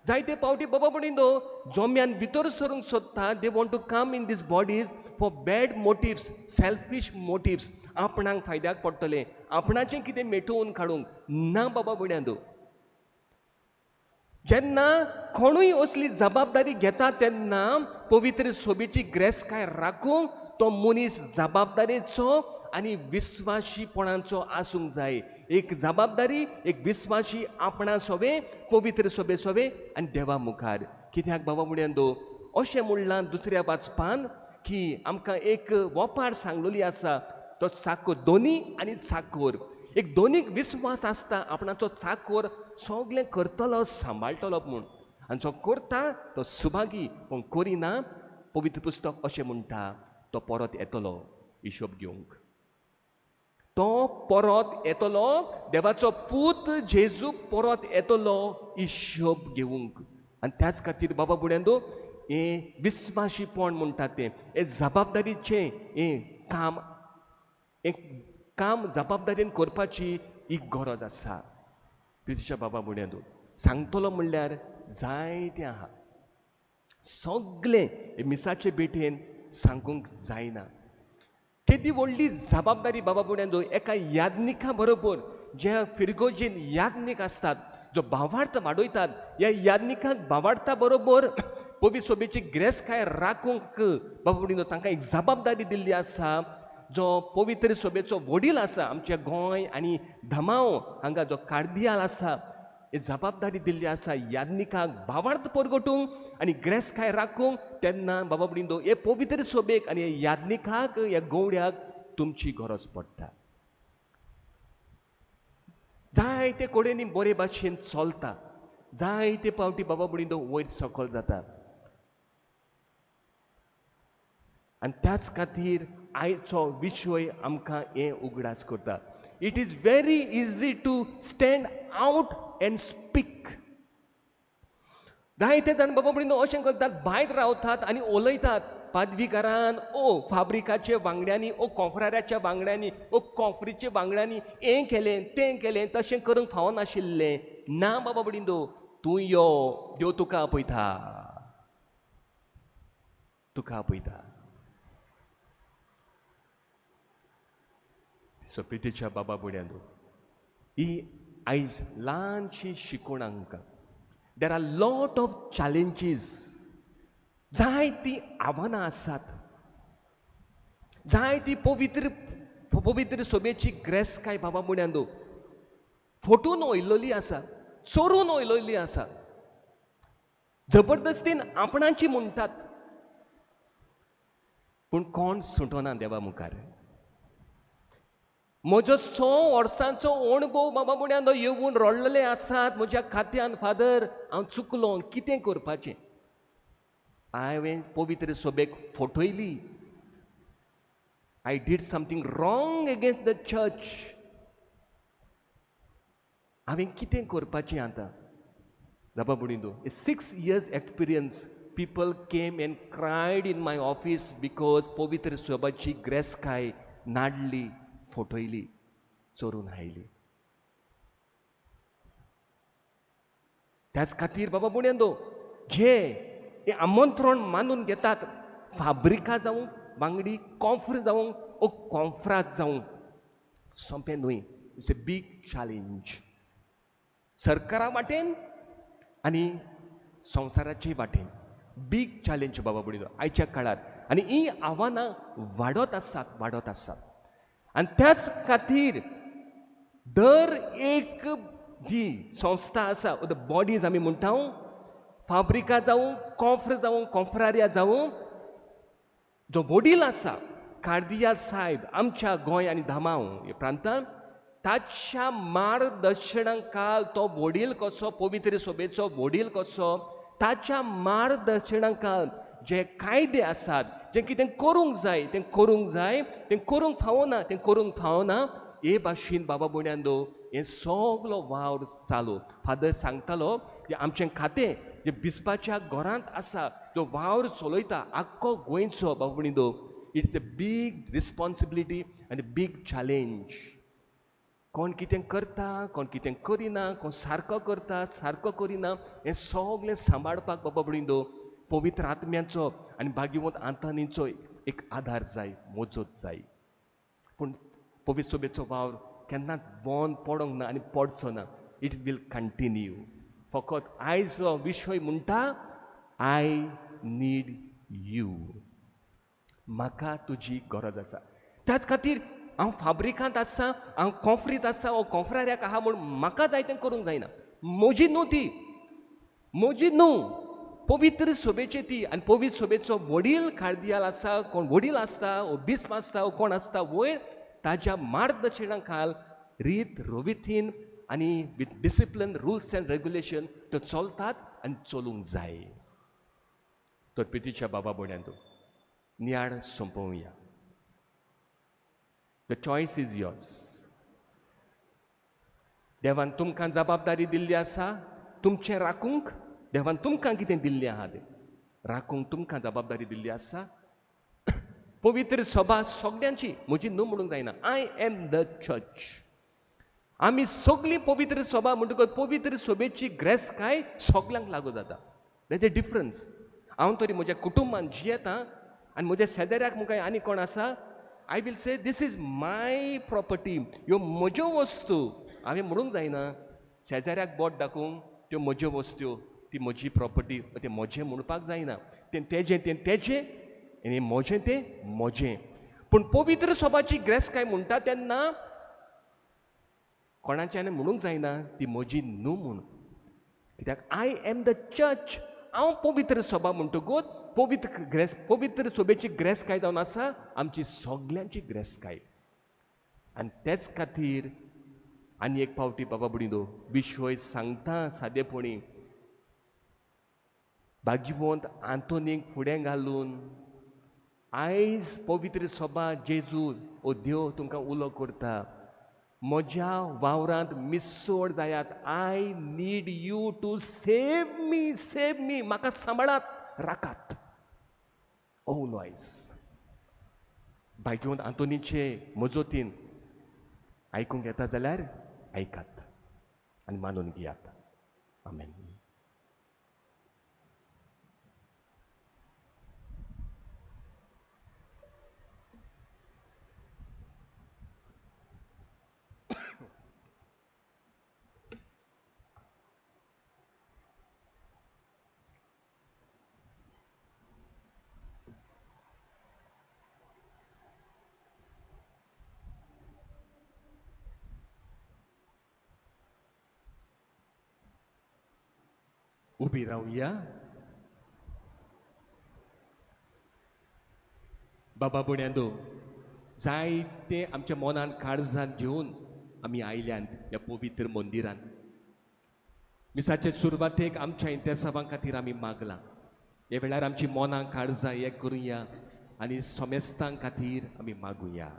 S3: जायते पावटी बाबा बुडिंदो जोम्यान भितर सरूंक सोदतात. They want to come in these bodies for bad motives, selfish motives, आपणाक फायद्याक पडटलें, आपणाचें कितें मेटोवन काडूंक. ना बाबा बुड्यांदो, जेन्ना कोणूय असली जबाबदारी घेता तेन्ना पवित्र सोबेची ग्रेस काय राखूंक तो मनीस जबाबदारेचो आनी विस्वाशीपणाचो आसूंक जाय. एक जबाबदारी, एक विस्वाशी आपणा सोबे, पवित्र सोबे सोबे आनी देवा मुखार. कित्याक बाबा बुड्यांदो अशें म्हणलां दुसऱ्या वाचपान की आमकां एक वोपार सांगलोली आसा, तो चाकोर, दोनी आनी चाकोर. एक दोनीक विस्वास आसता आपणाचो चाकोर सगळें करतलो, सांबाळटलो म्हूण, आनी जो करता तो सुभागी, पूण करिना पवित्र पुस्तक अशें म्हणटा तो परत येतलो हिशोब घेवंक. तो परत येतलो, देवाचो पूत जेजू परत येतलो हिशोब घेवंक. आनी त्याच खातीर बाबा बुड्यांदो हें विस्वाशीपण म्हणटा तें, हें जबाबदारीचें हें काम, एक काम जबाबदारेन करपाची ही गरज आसा. प्रितीच्या बाबा बुड्यांदो सांगतलो म्हणल्यार जायतें आहा, सगळें मिसाचे बेठेन सांगूंक जायना. केदी व्हडली जबाबदारी बाबा बुड्यांदो एका याज्ञिका बरोबर, जे फिरगोजेन याज्ञिक असतात, जो भावार्थ वाडयतात, ह्या याज्ञिकाक भावार्था बरोबर पवित्र सोबेची ग्रेस काय राखूंक बाबा बुड्यांदो तांकां एक जबाबदारी दिल्ली आसा. जो पवित्र सोबेचो वडील आसा, आमचे गोंय आनी धमाव हांगा जो कार्दियाल आसा, ही जबाबदारी दिल्ली आसा याज्ञिकाक भावार्थ परगटूंक आनी ग्रेस काय राखूंक. तेन्ना बाबा बुडिंदो हे पवित्र सोबेक आनी हे याज्ञिकाक, ह्या गवड्याक तुमची गरज पडटा. जायते कडेनी बरे भाशेन चलता, जायते पावटी बाबा बुडिंदो वयर सकयल जाता. आनी त्याच खातीर आयचो विशय आमकां हें उगडास करता. It is very easy to stand out and speak. जायते जाण बाबा बुडिंदो अशें करतात, भायर रावतात आनी उलयतात पादवीकारान, ओ फाब्रिकाचे वांगड्यांनी, ओ कॉफ्राऱ्याच्या वांगड्यांनी, ओ कॉफ्रीच्या वांगड्यांनी हें केलें तें केलें, तशें करूंक फावो नाशिल्लें. ना बाबा बुडिंदो, तूं यो, देव तुका आपयता, तुका आपयता. सो प्रितीच्या बाबा बुड्यांदो ही आयज ल्हानशी शिकवण आमकां. There are lot of challenges, जायतीं आव्हानां आसात, जायती पवित्र सोबेची ग्रेस काय बाबा बुड्यांदो फटून वयलोली आसा, चोरून वयलोली आसा, जबरदस्तीन आपणाची म्हणटात, पूण कोण सुटोना देवा मुखार. म्हजो 6 वर्सांचो अणभव बाबा बुड्यान येवून रडलेले आसात म्हज्या खात्यान फादर हांव चुकलो कितें करपाचें. हांवें पवित्र सभेक फटयली. I did something wrong against the church. हांवें कितें करपाचें आतां. बाबा बुडिंदो 6 years experience people came and cried in my office because पवित्र सभाची ग्रेस्काय नाडली फटयली चोरून हायली. त्याच खातीर बाबा बुड्यांदो जे हे आमंत्रण मानून घेतात फाब्रिका जावं वांगडी कॉन्फ्र जावं ओ कॉन्फ्रात जावं सोंपें न्हय. इट्स अ बीग चॅलेंज सरकारा वाटेन आनी संवसाराचे वाटेन. बीग चॅलेंज बाबा बुडिदो आयच्या काळार. आनी ही आव्हानां वाडत आसात. आनी त्याच खातीर दर एक जी संस्था आसा द बॉडीज आमी म्हणटा फाब्रिका जावं कॉन्फ्र जावं कॉन्फ्रारिया जावं जो वडील आसा कार्दियाल साहेब आमच्या गोंय आनी धामाव ह्या प्रांतांत ताच्या मार्गदर्शनाखाल तो वडील कसो पवित्र सभेचो वडील कसो ताच्या मार्गदर्शनाखाल जे कायदे आसात जे कितें करूंक जाय तें करूंक फावना हे भाशेन बाबा बुड्यांदो हें सगलो वावर चालू. फादर सांगतालो की आमचें खातें जे बिस्पाच्या घरांत आसा जो वावर चलयता आख्खो गोंयचो बाबा बुडिंदो इट्स अ बीग रिस्पॉन्सिबिलिटी आनी बीग चॅलेंज. कोण कितें करता कोण कितें करिना कोण सारको करता सारको करिना हें सगलें सांबाळपाक बाबा बुडिंदो पवित्र आत्म्याचो आनी भाग्यवंत आंतनीचो एक आधार जाय मजत जाय. पूण पवित्र सभेचो वावर केन्नाच बंद पडोंक ना आनी पडचो ना. It will continue. फकत आयजो विशय म्हणटा आय नीड यू. म्हाका तुजी गरज आसा. त्याच खातीर हांव फाब्रिकांत आसा हांव कॉन्फ्रीत आसा वो कॉन्फ्राऱ्याक आहा म्हूण म्हाका जाय तें करूंक जायना. म्हजी न्हू ती म्हजी न्हू पवित्र सभेची ती. आनी पवित्र सभेचो वडील कार्दियाल आसा कोण वडील आसता वो बिस्प आसता वो कोण आसता वयर ताच्या मार्गदर्शना खाल रीत रोविथीन आनी with discipline rules end regulation त्यो चलतात आनी चलूंक जाय. तर पितीच्या बाबा बोड्यांतो नियाळ सोंपोवया. The choice is yours. देवान तुमकां जबाबदारी दिल्ली आसा तुमचें राखूंक. देवान तुमकां कितें दिल्लें आहा तें राखूंक तुमकां जबाबदारी दिल्ली आसा. पवित्र सभा सगळ्यांची म्हजी न्हू म्हणूंक जायना. I am the church. आमी सगळीं पवित्र सभा म्हणटकच पवित्र सभेची ग्रेस्काय सगळ्यांक लागू जाता. देट अ डिफरन्स. हांव तरी म्हज्या कुटुंबान जियेता आनी म्हज्या शेजाऱ्याक मुखार आनी कोण आसा I will say this is my property. ह्यो म्हज्यो वस्तू हांवें म्हणूंक जायना शेजाऱ्याक बोट दाखोवंक त्यो म्हज्यो वस्तू ती म्हजी प्रॉपर्टी तें म्हजें म्हणपाक जायना. तें तेजें आनी म्हजें तें म्हजें. पूण पवित्र सभाची ग्रेस्काय म्हणटा तेन्ना कोणाच्यान म्हणूंक जायना ती म्हजी न्हू म्हूण. कित्याक आय एम द चर्च. हांव पवित्र सभा म्हणटकूच पवित्र सभेची ग्रेस्काय जावन आसा आमची सगळ्यांची ग्रेस्काय. आनी तेच खातीर आनी एक फावटी बाबा बुडिदो विशय सांगता सादेपणी भाग्यवंत आंतोनीक फुडें घालून आयज पवित्र सभा जेजू ओ देव तुमकां उलो करता. म्हज्या वावरांत मिसोड जायात. I need you to save me. म्हाका सांबाळात राखात. ओ नॉयस. भाग्यवंत आंतोनीचे मजतीन आयकूंक येता जाल्यार आयकात आनी मानून घेयात. आमेन. उबी रावया. बाबा बुड्यांदो जायते आमच्या मनान काळजान घेवन आमी आयल्यान ह्या पवित्र मंदिरान मिसाचे सुरवातेक आमच्या इंतेसावां खातीर आमी मागलां. हे वेळार आमची मनां काळजां एक करुया आनी सोमेस्तां खातीर आमी मागुया.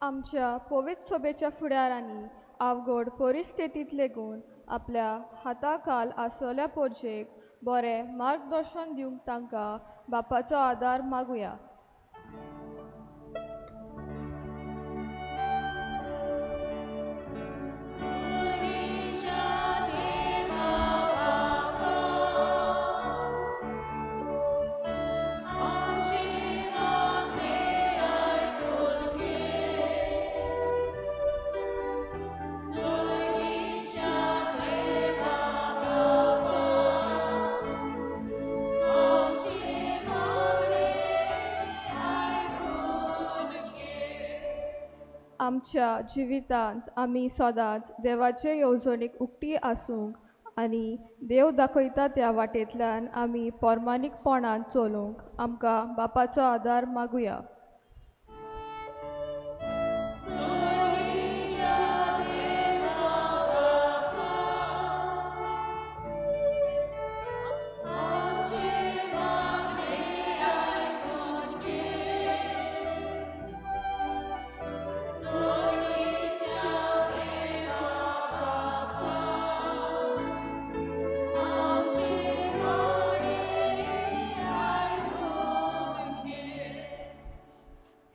S5: आमच्या पवित्र सभेच्या फुडारांनी अवघड परिस्थितींत लेगून आपल्या हाताखाल आसलेल्या पोरचेक बरें मार्गदर्शन दिवंक तांकां बापाचो आदार मागुया. आमच्या जिवितांत आमी सदांच देवाचे येवजणेक उक्ती आसूंक आनी देव दाखयता त्या वाटेंतल्यान आमी पोरमानीकपणान चलूंक आमकां बापाचो आदार मागुया.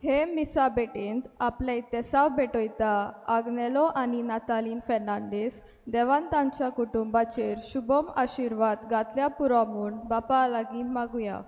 S5: हे मिसा बेटेंत आपले इतेसाव भेटयता आग्नेलो आनी नातालीन फेर्नांडीस देवान तांच्या कुटुंबाचेर शुभम आशिर्वाद घातल्या पुरो म्हूण बापा लागीं मागुया.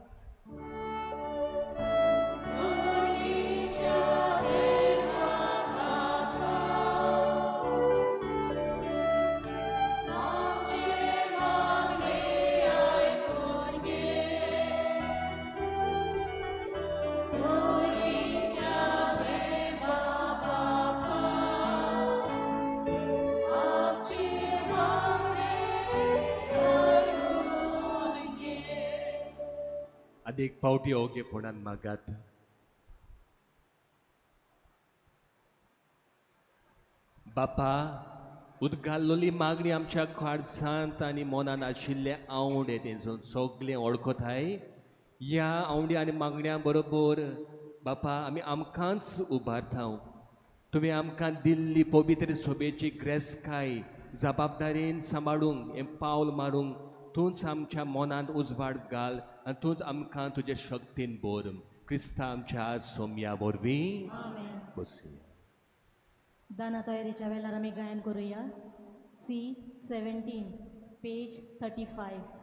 S3: आदेक पावटी ओगेपणान मागात. बापा, उदगाल्लोली मागणी आमच्या काळजांत आनी मनान आशिल्ले आवंड तेंचून सगळें वळखताय. ह्या आवंडी आनी मागण्यां बरोबर बापा आमी आमकांच उबारता. तुवें आमकां दिल्ली पवित्र सभेची ग्रेस्काय जबाबदारेन सांबाळूंक हें पावल मारूंक तूंच आमच्या मनांत उजवाड घाल आनी तूंच आमकां तुजे शक्तीन भर. क्रिस्ता आमच्या सोम्या वरवीं बसुया.
S1: दाना तयारीच्या वेळार आमी गायन करुया. C17 page 35.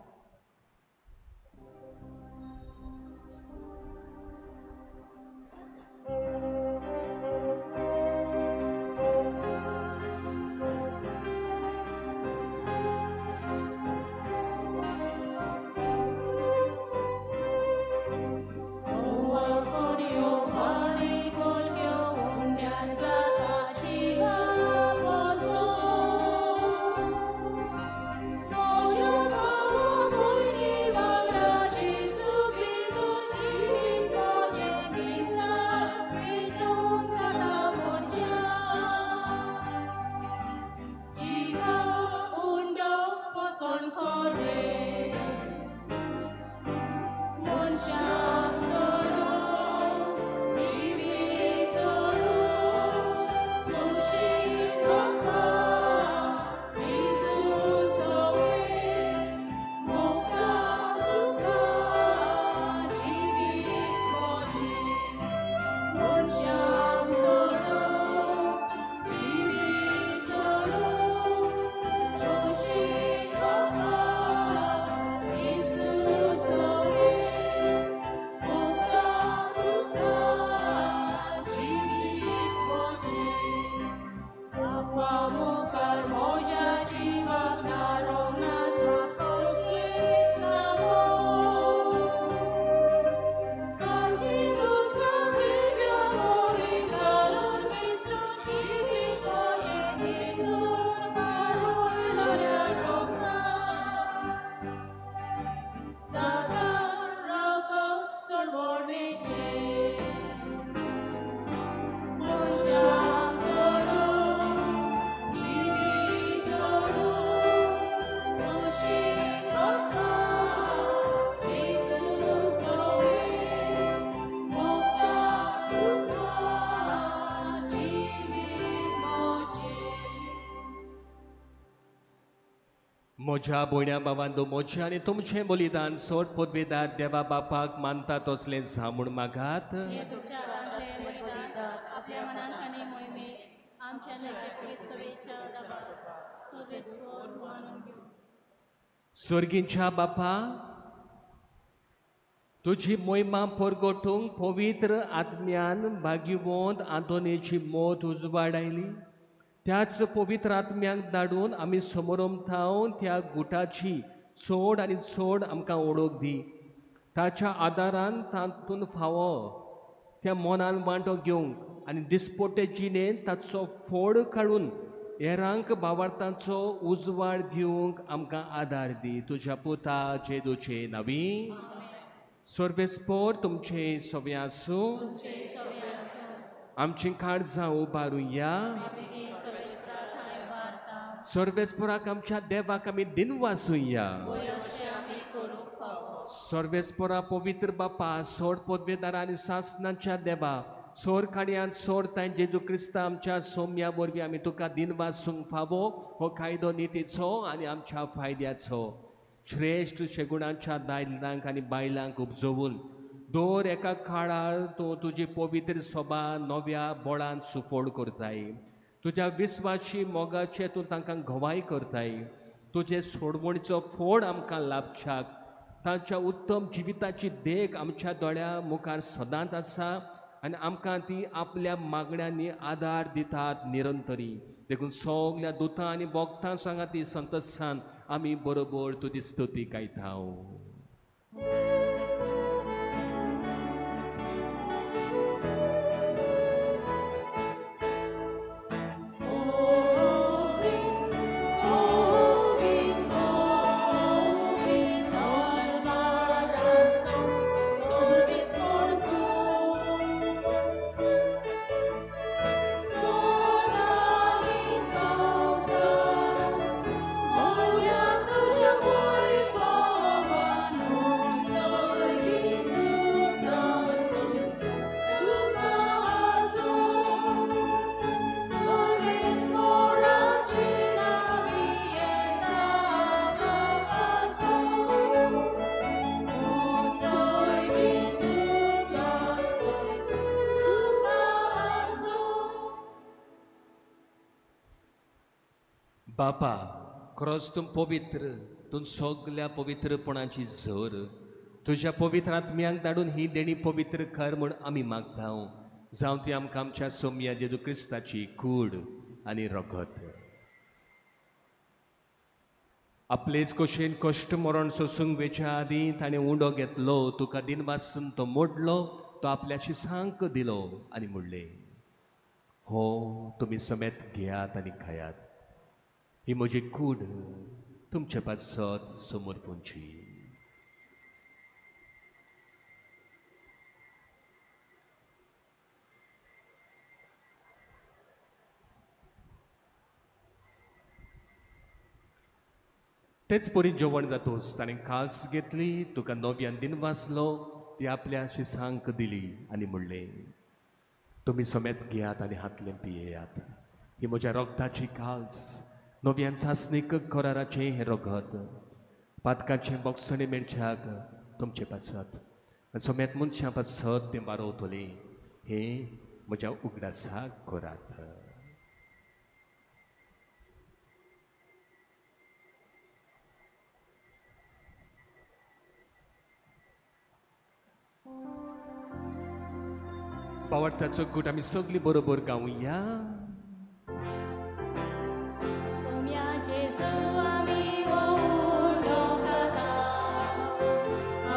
S3: म्हज्या भयण्या भावांदो म्हजें आनी तुमचें बलिदान सोड पदवेदार देवा बापाक मानता तसलें जामून मागात.
S1: हे तुमच्या हातांतले बलिदान आपल्या मनांत आनी मोहिमेक आमच्या नैतिक सवेच्या सोबेस्वर मानून घेऊ.
S3: स्वर्गींच्या बापा, तुजी मोहिमा परगटूंक पवित्र आत्म्यान भाग्यवंत आंतोनेची मोत उजवाड आयली. त्याच पवित्र आत्म्याक धाडून आमी समोरमतावन त्या गुटाची चड आनी चड आमकां ओळख दी. ताच्या आदारान तातूंत फावो त्या मनान वांटो घेवंक आनी दिसपट्टे जिणेंत ताचो फोड काडून हेरांक भावार्थांचो उजवाड दिवंक आमकां आदार दी. तुज्या पुता जेजूचे नांवी. सर्वेस्पोर तुमचे सवे आसूं. आमची काळजां उबारुया. सर्वेस्पोराक आमच्या देवाक आमी दिनवासुया. सर्वेस्पोरा पवित्र बापा, सोड पदवेदार आनी सासणाच्या देवा, सोर काणयान सोर ताय जेजू क्रिस्ता आमच्या सौम्या वरवीं आमी तुका दिनवासूंक फावो हो कायदो नितीचो आनी आमच्या फायद्याचो. श्रेश्ठ शेगुणांच्या दायलांक आनी बायलांक उपजोवून दर एका काळार तूं तुजी पवित्र सभा नव्या बळान सुफोड करताय. तुज्या विस्वाशी मोगाचे तूं तांकां घोवाय करताय. तुजे सोडवणीचो फोड आमकां लाभच्याक तांच्या उत्तम जिविताची देख आमच्या दोळ्या मुखार सदांच आसा आनी आमकां ती आपल्या मागण्यांनी आदार दितात निरंतरी. देखून सगल्या दुतां आनी भोगतां सांगा ती संतसान आमी बरोबर तुजी स्तुती गायतांव. बापा, खरोच तूं पवित्र, तूं सगल्या पवित्रपणाची झर. तुज्या पवित्र आत्म्यांक धाडून ही देणी पवित्र कर म्हूण आमी मागतांव. जावं ती आमकां आमच्या सौम्या जेजू क्रिस्ताची कूड आनी रगत. आपलेच कशेन कश्ट मरण सोसूंक वेच्या आदीं ताणें उंडो घेतलो, तुका दिनवासून तो मोडलो, तो आपल्या शिसांक दिलो आनी म्हणलें, हो तुमी समेत घेयात आनी खायात. ही म्हजी कूड तुमचे पासत समोर पोंची. तेच परी जेवण जातोच ताणें काल्स घेतली, तुका नव्यान दिन वाचलो, ती आपल्या शिसांक दिली आनी म्हणलें, तुमी समेत घेयात आनी हातलें पियेयात. ही म्हज्या रगताची काल्स, नव्यान चांचणीक कराराचें हें रगत, पातकांचें बोगसणे मेळच्याक तुमचे पासत, समेत मनशां पासत तें वारोवतलीं. हें म्हज्या उगडासाक करात. पावडटाचो गूट आमी सगळीं बरोबर गावुया.
S1: सौम्या जेजू आमी ओंडो खाता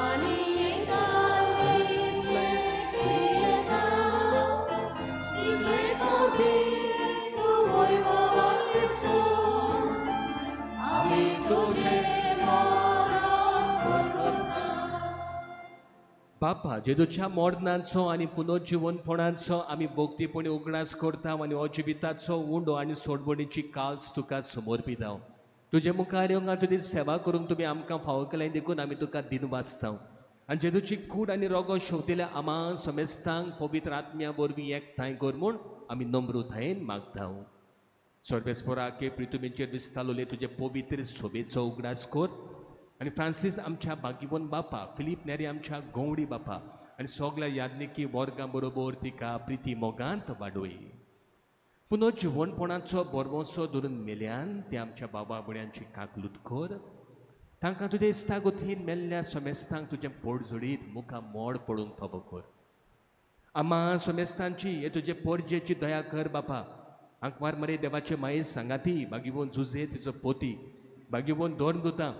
S1: आनी एकाशीतले पियेता. इतले मोठे तूं वैभवान येसू, आमी तुजें मरण करता.
S3: बापा, जेजूच्या मरणाचो आनी पुनर्जीवनपणाचो आमी भोगतीपणी उगडास करता आनी हो जिविताचो उंडो आनी सोडवणीची काल्स तुका समर्पिता. तुजे मुखार येवंक आनी तुजी सेवा करूंक तुमी आमकां फावो केलें देखून आमी तुका दिन वाचता. आनी जेजूची कूड आनी रगत शेवटिल्या आमा समेस्तांक पवित्र आत्म्या वरवीं एकठांय कर म्हूण आमी नम्रतायेन मागता. सर्वेस्परा के प्रितुमेचेर विस्तारलोले तुझे पवित्र सोबेचो उगडास कोर आनी फ्रांसीस आमच्या भाग्यवन बापा फिलीप नेरी आमच्या गवडी बापा आनी सगळ्या याज्ञिकी वर्गां बरोबर तिका प्रिती मोगांत वाडोय पुनो जिवणपणाचो बरवोसो धरून मेल्यान ते आमच्या बाबा बुड्यांची काकलूत कोर तांकां तुजे इस्तागोथीन मेल्ल्या सोमेस्तांक तुजें पोट जोडीत मुखां मोड पडूंक फावो कर आम्हा सोमेस्तांची हे तुजे पोरजेची दया कर बापा आंकवार मरे देवाचे मायेस सांगाती भाग्यवंत जुजे तिचो पोती भाग्यवंत दोर्मदुतां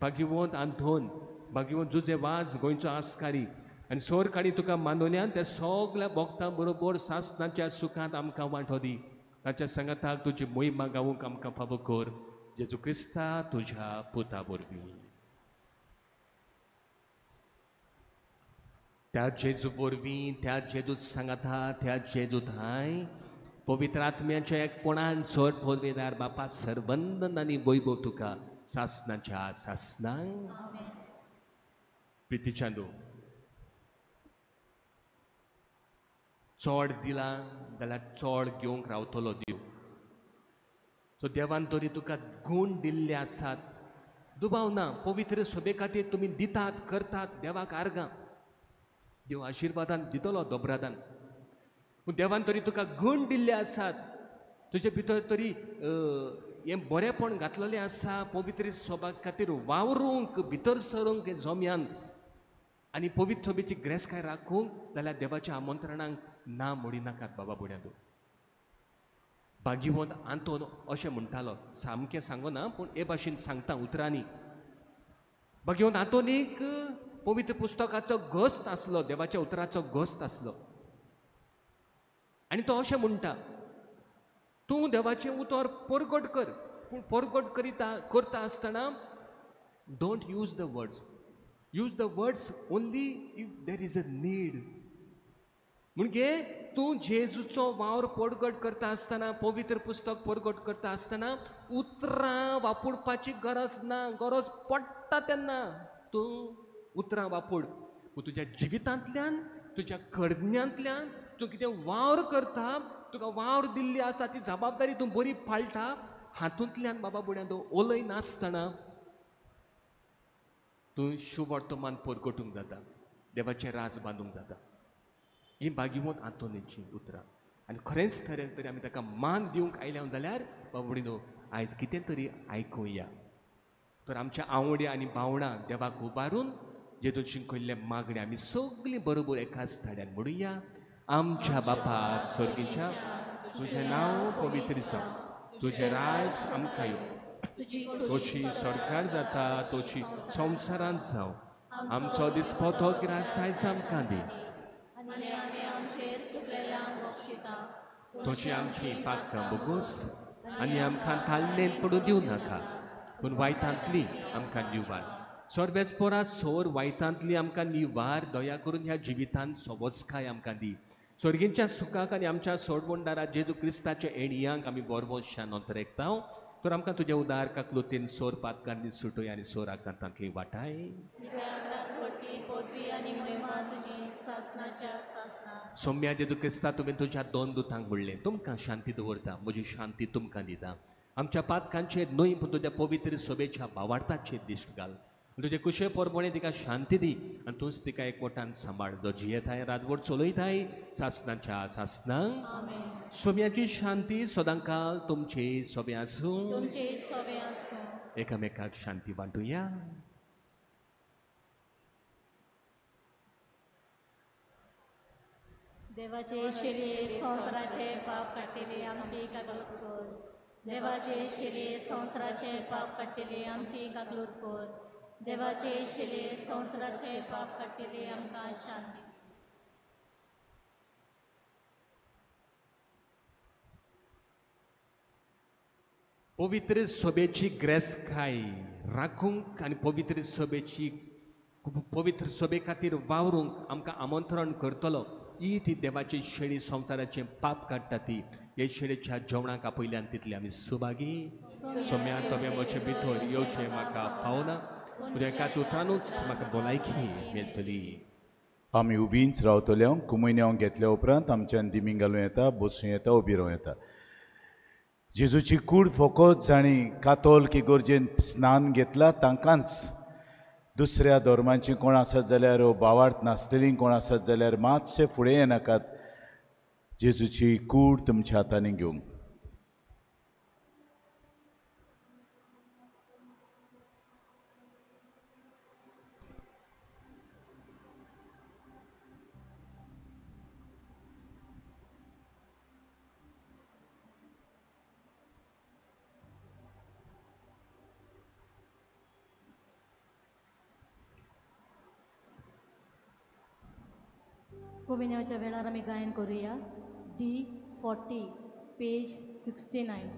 S3: भाग्यवंत आंथोन भाग्यवंत जुजे वाज गोंयचो आस्कारी आनी सोर काणी तुका मानवल्यान त्या सगळ्या भक्तां बरोबर सासणाच्या सुखांत आमकां वांटो दी ताच्या संगताक तुजी मोहिमा गावूंक आमकां फावो कर जेजू क्रिस्ता तुझ्या पुता वरवीं त्या जेजू वरवीं त्या जेजू सांगाता त्या जेजू थाय पवित्र आत्म्याच्या एकपणान सोड पोरवेदार बापा सरबंदन आनी वैभव तुका सासणाच्या सासनांक प्रितीचांदू चोड दिला जाल्यार चोड घेवंक रावतलो देव सो देवान तरी तुका गूण दिल्ले आसात दुबाव ना पवित्र सोबे खातीर तुमी दितात करतात देवाक आर्गां देव आशिर्वादान दितलो दोबरादान पूण देवान तरी तुका गूण दिल्ले आसात तुजे भितर तरी हें बरेंपण घातलेलें आसा पवित्र सोबा खातीर वावरूंक भितर सरूंक जोम्यान आनी पवित्र सोबेची ग्रेसकाय राखूंक जाल्यार देवाच्या आमंत्रणांक ना मोडी नाकात बाबा बुड्यांदो भाग्यवंत आंतोन अशें म्हणटालो सामकें सांगना पूण हे भाशेन सांगता उतरांनी भाग्यवंत आंतोनीक पवित्र पुस्तकाचो घोस्त आसलो देवाच्या उतराचो घोस्त आसलो आनी तो अशें म्हणटा तूं देवाचें उतर परगट कर पूण परगट करता आसतना don't use the words only if there is a need म्हणजे तूं जेजूचो वावर परगट करता आसतना पवित्र पुस्तक परगट करता आसतना उतरां वापरपाची गरज ना गरज पडटा तेन्ना तूं उतरां वापर पूण तुज्या जिवितांतल्यान तुज्या करण्यांतल्यान तूं कितें वावर करता तुका वावर दिल्ली आसा ती जबाबदारी तूं बरी पाळटा हातूंतल्यान बाबा बुड्यांदो ओलय नासतना तूं शुभ वर्तमान परगटूंक जाता देवाचें राज बांदूंक जाता ही भाग्यवंत आंतोनीची उतरां आनी खरेंच तरेन तरी आमी ताका मान दिवंक आयल्या जाल्यार बाबा बुड्यांदो आयज कितें तरी आयकुया तर आमच्या आवडी आनी भावणां देवाक उबारून जेतून शिंकयल्ले मागणे आमी सगळीं बरोबर एकाच थाड्यान म्हणुया आमच्या बापा स्वर्गीच्या तुजें नांव पवित्र जावं तुजें राज आमकां येवं तोची स्वर्गार जाता तोची संवसारांत जावं आमचो दिसपतो गिरायक आयज आमकां दी
S1: आनी आमी आमचेर चुकलेल्यांक बक्षिता
S3: तोची आमची पातकां बोगूस आनी आमकां ताळणेन पडूं दिवं नाका पूण वायटांतली आमकां निवार सर्वेस्परा सोर वायटांतली आमकां निवार दया करून ह्या जिवितांत सोबोचकाय आमकां दी स्वर्गींच्या सुखाक आनी आमच्या सोडवंडारा जेजू क्रिस्ताच्या एणयांक आमी बरवशान अंतरेकतांव तर आमकां तुज्या उदार काकलुतीन सोर पातकांनी सुटय आनी सोर आकांतांतली वाटाय
S1: पदवी आनी महिमा तुजी सासणाच्या सासना
S3: सौम्या जेजू क्रिस्ता तुवें तुज्या दोन दुतांक म्हणलें तुमकां शांती दवरता म्हजी शांती तुमकां दिता आमच्या पातकांचेर न्हय पूण तुज्या पवित्र सोबेच्या भावार्थाचेर दिश्ट घाल तुजे कुशे परपणे तिका शांती दी आनी तूंच तिका एकवटान सांबाळ जो जियेताय राजवट चलयताय सासणाच्या सासनांक सोम्याची शांती सदांकाल तुमचे सोबे आसूं
S1: तुमचे सवे आसूं
S3: एकामेकाक शांती वांटुया
S1: देवाचे शिरे संवसाराचे पाप काडटले आमची काकलूत कर देवाचे शिरे संवसाराचे पाप काडटले आमची काकलूत कर देवाचे शिरे संवसाराचे पाप काडटले आमकां शांती
S3: पवित्र सोबेची ग्रेसकाय राखूंक आनी पवित्र सोबे खातीर वावरूंक आमकां आमंत्रण करतलो ही ती देवाची शेळी संवसाराचें पाप काडटा ती हे शेळेच्या जेवणाक आपयल्यान तितले आमी सुभागी सोम्या तोम्या म्हजे भितर येवचें म्हाका पावना तुज्या एकाच उतरानूच म्हाका भलायकी मेळटली
S2: आमी उबींच रावतल्यो कुमयन्याव घेतल्या उपरांत आमच्यान दिमी घालूं येता बसूं येता उबी रावं येता जेजूची कूड फकत जाणी कातोलिक इगोर्जेन स्नान घेतला तांकांच दुसऱ्या धर्मांची कोण आसत जाल्यार भावार्थ नासतलीं कोण आसत जाल्यार मातशे फुडें येनाकात जेजूची कूड तुमच्या हातांनी घेवंक.
S1: कोविन्याच्या वेळार आमी गायन करुया D40 पेज 69.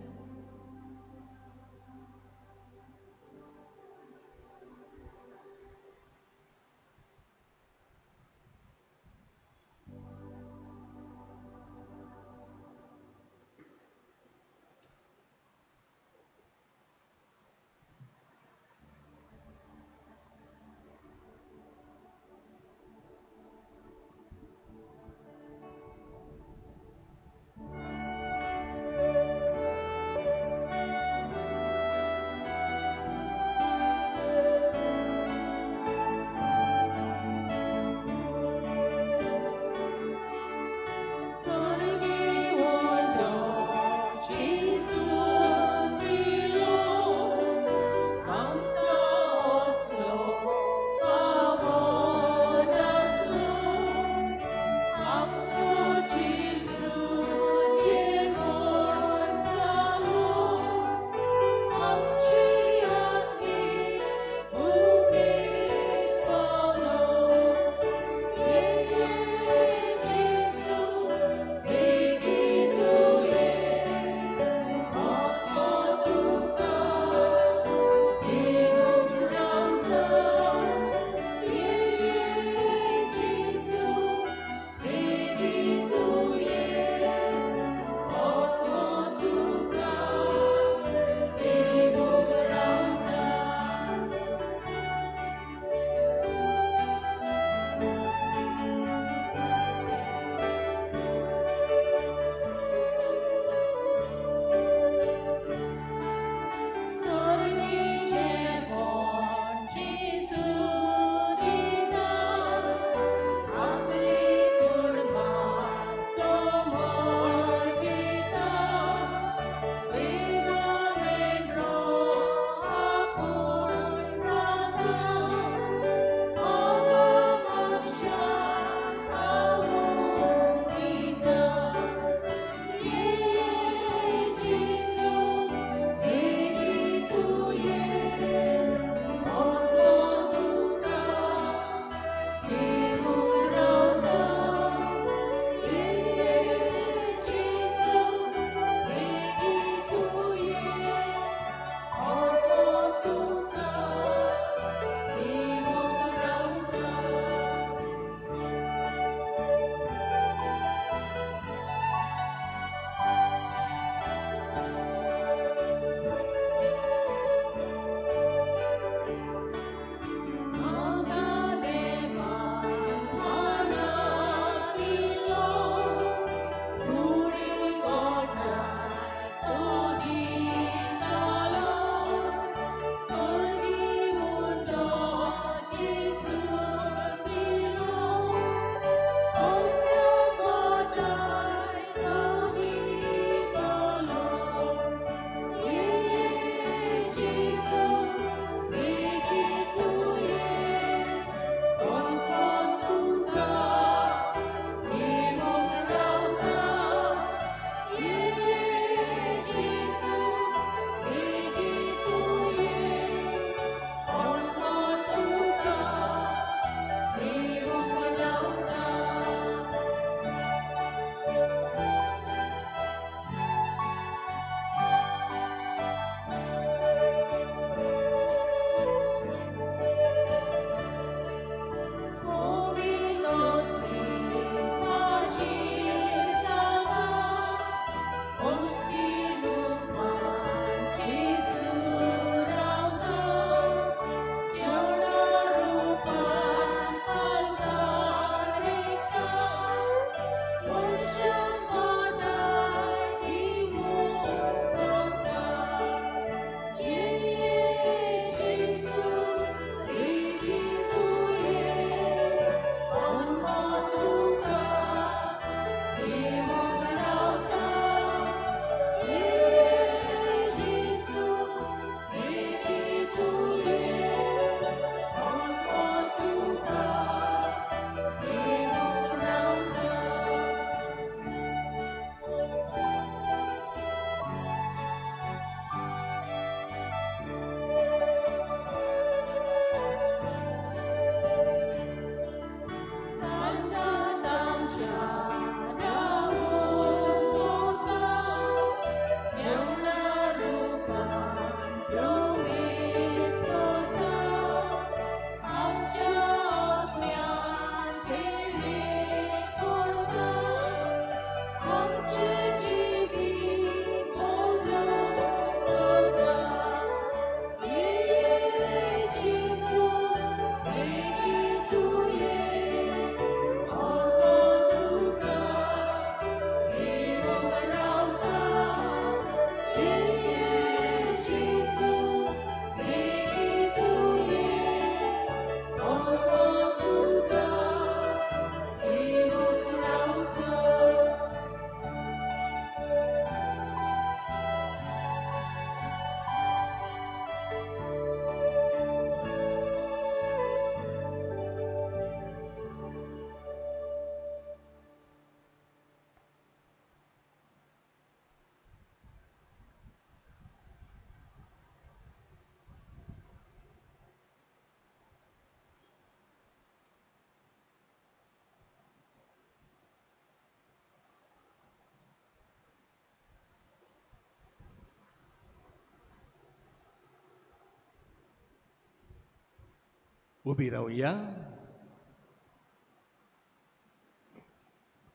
S3: उबी रावया.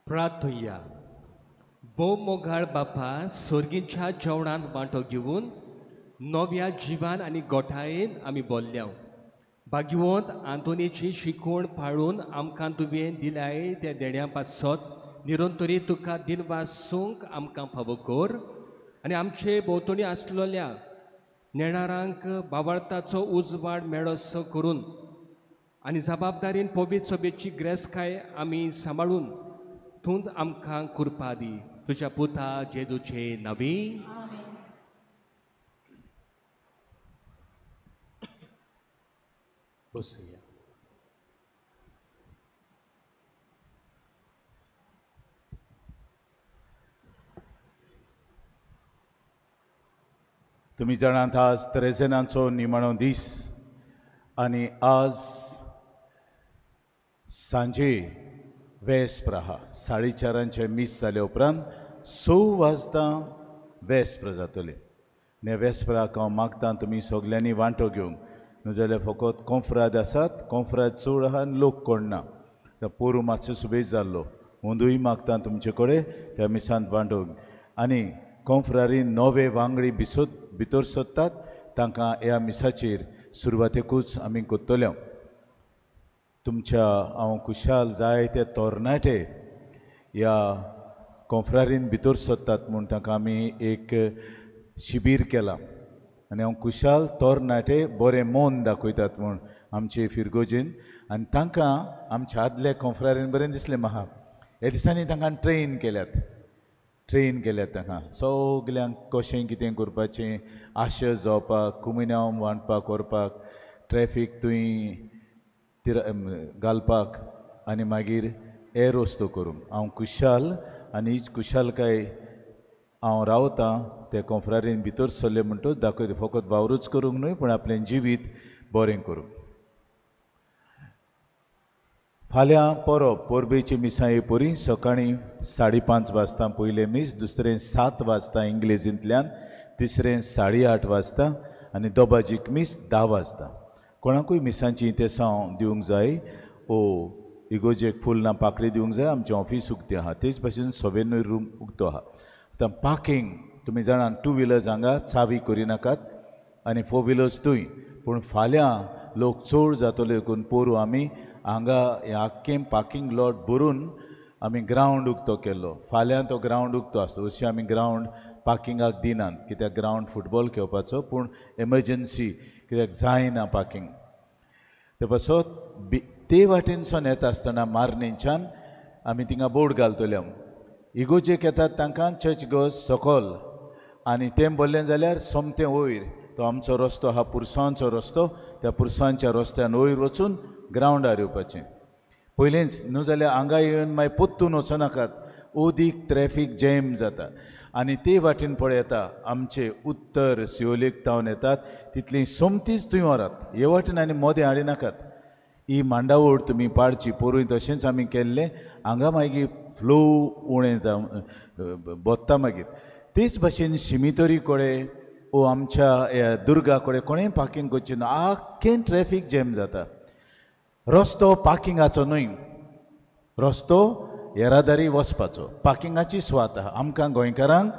S3: प्रार्थुया. भोव मोगाळ बापा सर्गीच्या जेवणांत वांटो घेवन नव्या जिवान आनी गोठायेन आमी बोल्ल्या. भाग्यवंत आंतोनीची शिकवण पाळून आमकां तुवें दिल्याय त्या देण्या पासत निरंतरी तुका दिनवासूंक आमकां फावो कर आनी आमचे भोंवतणी आसलेल्या नेणारांक भावार्थाचो उजवाड मेळोसो करून आनी जबाबदारीन पवित्र सभेची ग्रेसकाय आमी सांबाळून तूंच आमकां कृपा दी. तुज्या पुता जेजूचे नवी. बसूया.
S2: तुम्ही जाणात आज त्रेसेनाचो निमाणो दीस आनी आज सांजे वेस्पर आहा. 4:30 मीस जाले उपरांत 6 वाजता वेस्पर जातले. ने वेस्पराक हांव मागतां तुमी सगल्यांनी वांटो घेवंक. न्हू फकत कॉन्फ्राद आसात. कॉन्फ्राद चड आहा आनी लोक कोण ना. पोरू मातसो सुबेज जाल्लो. हुंदूय मागतां तुमचे कडेन त्या मिसांत वांटो. आनी कॉन्फ्रारीन नवे वांगडी भितर सोदतात तांकां ह्या मिसाचेर सुरवातेकूच आमी कोत्तल्यो. तुमच्या हांव खुशाल जायते तोरणाटे ह्या कॉन्फ्रारीन भितर सोदतात म्हूण तांकां आमी एक शिबीर केलां. आनी हांव खुशाल तोरणाटे बरें मोन दाखयतात म्हूण आमचे फिरगोजेन. आनी तांकां आमच्या आदले कॉन्फ्रारीन बरें दिसलें म्हाका. ह्या दिसांनी तांकां ट्रेन केल्यात तांकां सगल्यांक कशें कितें करपाचें, आशय जावपाक, कुमिन्यांव वांटपाक व्हरपाक, ट्रॅफीक थंय घालपाक आनी मागीर हेर वस्तू करूंक. हांव खुशाल आनी हीच खुशालकाय हांव रावतां ते कॉन्फ्रारीन भितर सरले म्हणटच दाखयता. फकत वावरूच करूंक न्हय पूण आपलें जिवीत बरें करूंक. फाल्यां परब पोरबेची मिसां येवपरी सकाळीं 5:30 वाजता पयलें मीस, दुसरें 7 वाजता इंग्लिजींतल्यान, तिसरें 8:30 वाजता आनी दोबाजीक मीस 10 वाजता. कोणाकूय मिसांची इतेसांव दिवंक जाय ओ इगोजेक फूल ना पाकळी दिवंक जाय. आमचें ऑफीस उक्तें आहा. तेच भाशेन सवेनूय रूम उक्तो आहा. आतां पार्किंग तुमी जाणात 2 व्हिलर्स हांगा चावी करिनाकात आनी 4 व्हिलर्स थंय. पूण फाल्यां लोक चड जातले देखून पोरू आमी हांगा हें आख्खें पार्किंग लॉट भरून आमी ग्रावंड उक्तो केल्लो. फाल्यां तो ग्रावंड उक्तो आसता. हरशीं आमी ग्रावंड पार्किंगाक दिनात कित्याक ग्रावंड फुटबॉल खेळपाचो. पूण एमर्जन्सी कित्याक जायना पार्किंग. ते पासत ते वाटेनसून येता आसतना मार्नेच्यान आमी थिंगा बोर्ड घालतले. इगोजेक येतात तांकां चर्च गोज सकयल आनी तें बोल्लें जाल्यार सोमतें वयर तो आमचो रस्तो आहा पुरसांवचो रस्तो. त्या पुरसांवच्या रस्त्यान वयर वचून ग्रावंडार येवपाचें. पयलींच न्हू जाल्यार हांगा येवन मागीर पोत्तून वचनाकात. ओदीक ट्रॅफीक जॅम जाता. आनी ते वाटेन पळय येता आमचे उत्तर सियोलेक तावन येतात तितलीं सोमतीच थंय व्हरात. हे वाटेन आनी मोदें हाडिनाकात. ही मांडावळ तुमी पाडची. पोरूय तशेंच आमी केल्लें. हांगा मागीर फ्लो उणें जावन बोत्ता मागीर. तेच भाशेन शिमितरी कडेन ओ आमच्या ह्या दुर्गा कडेन कोणेंय पार्किंग करचें ना. आख्खें ट्रॅफीक जॅम जाता. रस्तो पार्किंगाचो न्हय. रस्तो येरादारी वचपाचो. पार्किंगाची सुवात आहा. आमकां गोंयकारांक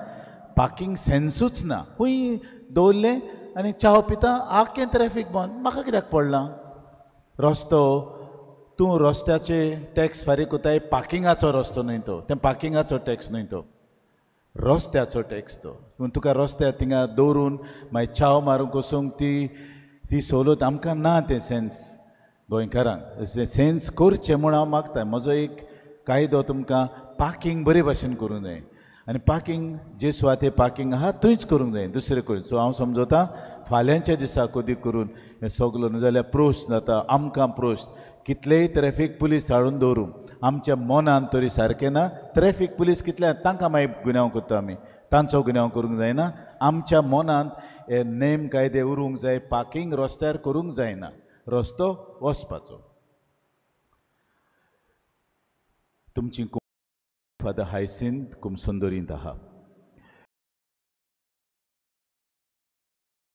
S2: पार्किंग सेन्सूच ना. खूंय दवरलें आनी चाव पिता आख्खें ट्रॅफीक बंद. म्हाका कित्याक पडलां. रस्तो तूं रस्त्याचे टॅक्स फारीक कोताय. पार्किंगाचो रस्तो न्हय तो. तें पार्किंगाचो टॅक्स न्हय तो. रस्त्याचो टॅक्स तो. पूण तुका रस्त्यार थिंगा दवरून मागीर चाव मारूंक वचूंक ती सवलत आमकां ना. तें सेन्स गोंयकारांक सेन्स करचें म्हूण हांव मागतां. म्हजो एक कायदो तुमकां पार्किंग बरे भाशेन करूंक जाय. आनी पार्किंग जे सुवातेर पार्किंग आहा थंयच करूंक जाय दुसरे कडेन. सो हांव समजतां फाल्यांच्या दिसा कधी करून हें सगलो न्हू जाल्यार प्रोश्ट जाता. आमकां प्रोश्ट कितलेय ट्रॅफीक पुलीस हाडून दवरूं आमच्या मनान तरी सारकें ना. ट्रॅफीक पुलीस कितले तांकां मागीर गुन्यांव करता आमी. तांचो गुन्यांव करूंक जायना. आमच्या मनांत हे नेम कायदे उरूंक जाय. पार्किंग रस्त्यार करूंक जायना. रस्तो वचपाचो. तुमची फादर हायसिंथ कुमसुंदरींत आहा.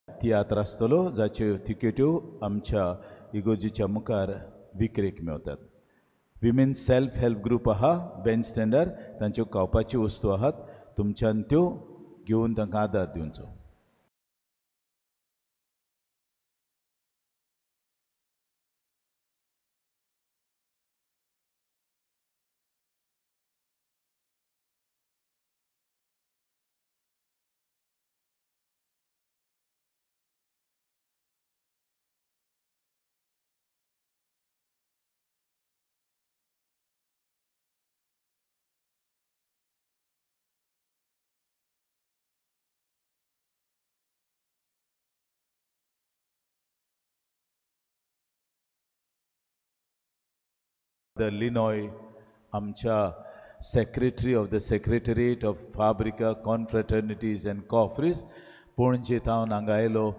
S2: तियात्र आसतलो जाच्यो तिकेट्यो आमच्या इगोर्जीच्या मुखार विक्रेक मेवतात. विमेन सेल्फ हेल्प ग्रूप आहा बेंच स्टँडार, तांच्यो खावपाच्यो वस्तू आहात, तुमच्यान त्यो घेवन तांकां आदार दिवचो. The Linoy, आमच्या secretary of the secretariat of फाब्रिका कॉन्फ्रेटर्निटीज अँड कॉफ्रीज पणजेंत हांव हांगा आयलो.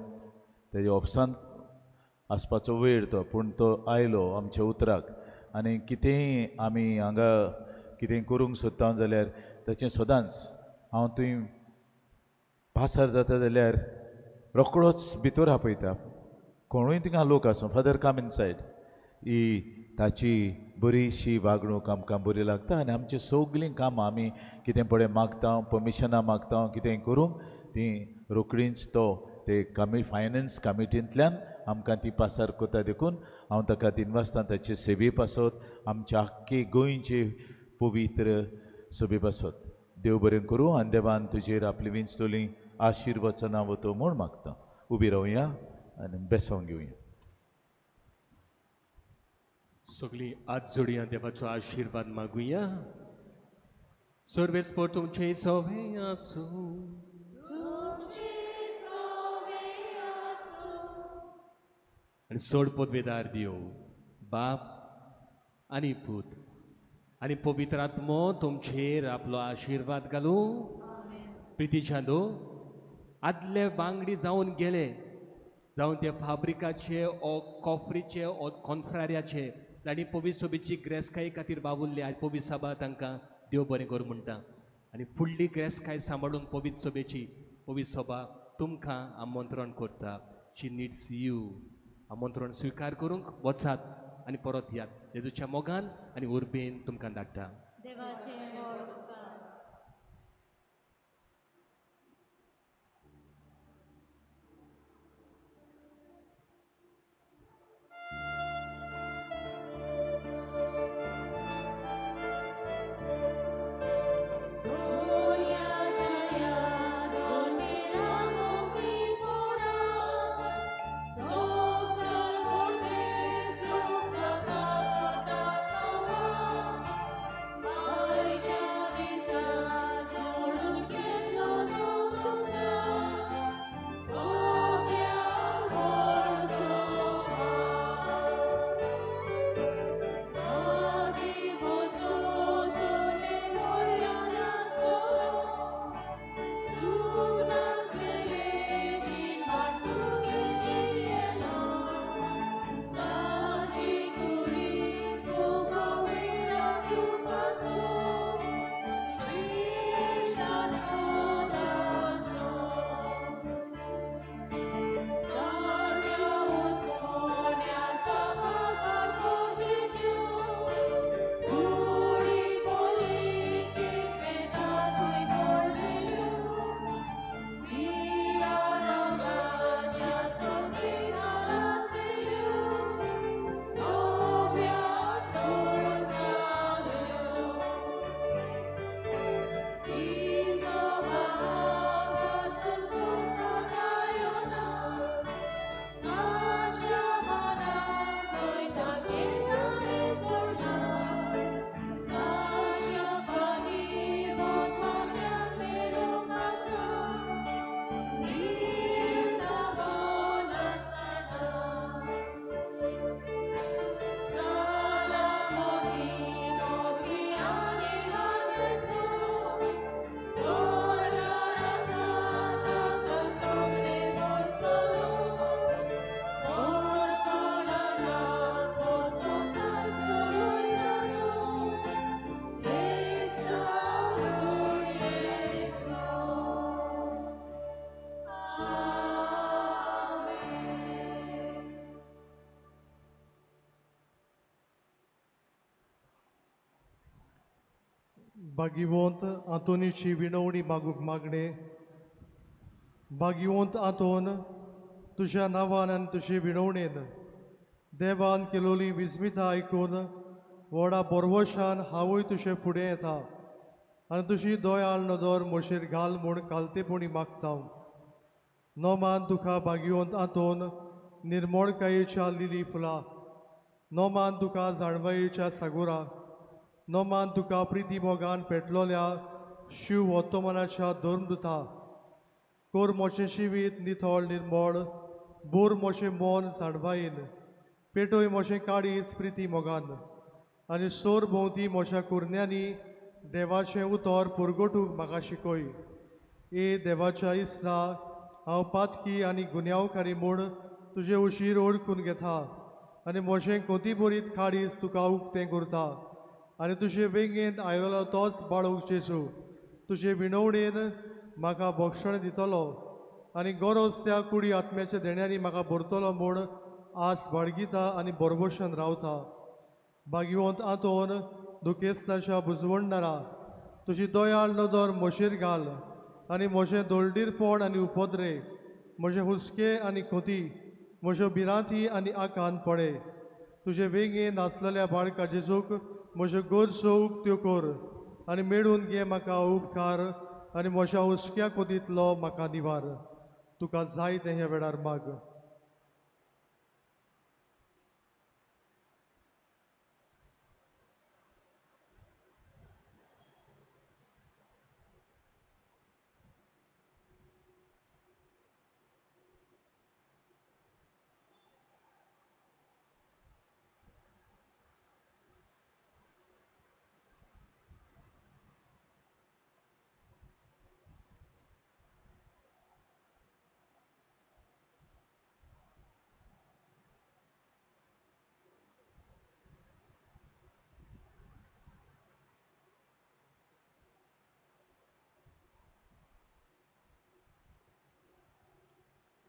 S2: तेजे ऑफिसांत आसपाचो वेळ तो, पूण तो आयलो आमच्या उतराक. आनी कितेंय आमी हांगा कितेंय करूंक सोदता जाल्यार ताचें सदांच हांव थंय पासार जाता जाल्यार रोखडोच भितर आपयता. कोणूय थिंगा लोक आसूं, फादर कम इनसायड, ही ताची बरीशी वागणूक आमकां बरी लागता. आनी आमची सगलीं कामां आमी कितें पळय मागता, परमिशनां मागता, कितेंय करूंक ती रोखडीच तो ते फायनान्स कमिटींतल्यान आमकां ती पासार कोता. देखून हांव ताका दिनवासता ताचे सेवेप आसत, आमच्या आख्खे गोंयचे पवित्र सेवेप आसत. देव बरें करूं आनी देवान तुजेर आपली विंचतोली आशिर्वचनां वतो म्हूण मागता. उबी रावया आनी बेसोंग घेवया.
S3: सगळीं हात जोडया, देवाचो आशिर्वाद मागुया. सर्वेस्पर तुमचे सवे आसूं, आनी सोड पदवेदार देव बाप आनी पूत आनी पवित्र आत्मो तुमचेर आपलो आशिर्वाद घालूं. प्रितीच्यादो आदले वांगडी जावन गेले, जावं ते फाब्रिकाचे ओ कॉफ्रीचे ओ कॉन्फ्रारियाचे, तांणी पवित्र सभेची ग्रेस्काये खातीर वावुरले. आयज पवित्र सभा तांकां देव बरें करूं म्हणटा. आनी फुडली ग्रेस्काय सांबाळून पवित्र सभेची पवित्र सभा तुमकां आमंत्रण करता. शी नीड्स यू. आमंत्रण स्विकार करूंक वचात आनी परत यात. जेजूच्या मोगान आनी उर्बेन तुमकां धाडटा.
S1: देवाचे व्हड उपकार.
S6: I भागिवंत आंतोनीची विनवणी मागूंक मागणे भागिवंत आंतोन तुज्या नांवान आनी तुजे विनवणेन देवान केलोली विस्मिताय आयकून व्हडा बोरवोशान हांवूय तुजे फुडें येता आनी तुजी दोयाळ नदर म्हजेर घाल म्हूण कालतेपणी मागता नोमान तुका भागिवंत आंतोन निर्मळकायेच्या लिली फुलां नोमान तुका जाणवायेच्या सागोरा नोमान तुका प्रिती मोगान पेटलोल्या शिव वर्तमानाच्या धर्मदुता कोर मोचें जिवीत नितळ निर्मळ बोर मोचें मोन जाणवायेन पेटोय मोचें काळीज प्रिती मोगान आनी सोर भोंवती मोच्या कुरण्यांनी देवाचें उतर पुरगोटूंक म्हाका शिकय ए देवाच्या इस्ता हांव पातकी आनी गुन्यांवकारी म्हूण तुजे उशीर ओळखून घेता आनी म्हजें कोती बरीत काळीज तुका उक्तें करता आनी तुजे वेंगेंत आयलोलो तोच बाळूक जेजू तुजे विनवणेन म्हाका भक्षण दितलो आनी गरज त्या कुडी आत्म्याच्या देण्यांनी म्हाका भरतलो म्हूण आस बाळगिता आनी बोरवोशान रावता भागिवंत आंतोन दुखेस्ताच्या बुजवणदारा तुजी दोयाळ नदर म्हजेर घाल आनी म्हजें दोळडीरपण आनी उपद्रे म्हजे हुस्के आनी खोती म्हज्यो भिरांती आनी आकांत पडे तुजे वेंगेन आसलेल्या बाळका जेजूक म्हज्यो गरजो उक्त्यो कर आनी मेळून घे म्हाका उपकार आनी म्हज्या हुस्क्या खोतींतलो म्हाका निवार तुका जाय ते ह्या वेळार माग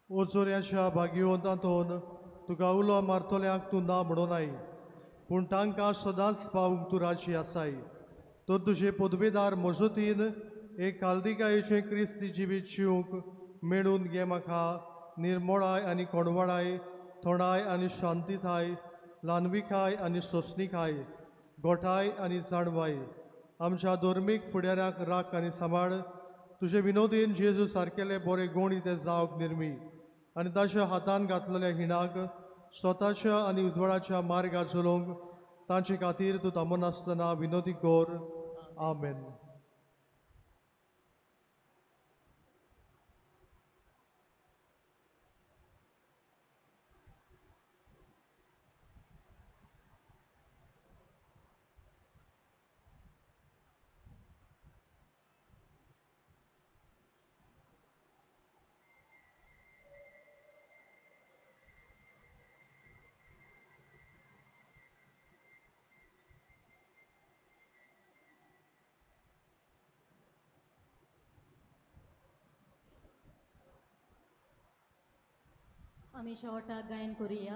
S6: ओचोऱ्याच्या भागिवंतांतोन तुका उलो मारतोल्यांक तूं ना म्हणूनाय पूण तांकां सदांच पावूंक तूं राजी आसाय तर तुजे पदवेदार मजतीन एक काल्दिकायेचें क्रिस्ती जिवीत जिवंक मेळून घे म्हाका निर्मळाय आनी कोणवळाय थोडाय आनी शांतीताय ल्हानविकाय आनी सोंसणीकाय गोठाय आनी जाणवाय आमच्या धर्मीक फुडाऱ्याक राख आनी सांबाळ तुजे विनोदीन जेजू सारकेले बरे गुण ते जावंक निर्मी आनी ताच्या हातान घातलेल्या हिणाक स्वताच्या आनी उजवाडाच्या मार्गार चलोवंक तांचे खातीर तूं थांबनासतना विनोदी कोर आमेन
S1: आमी शेवटाक गायन करुया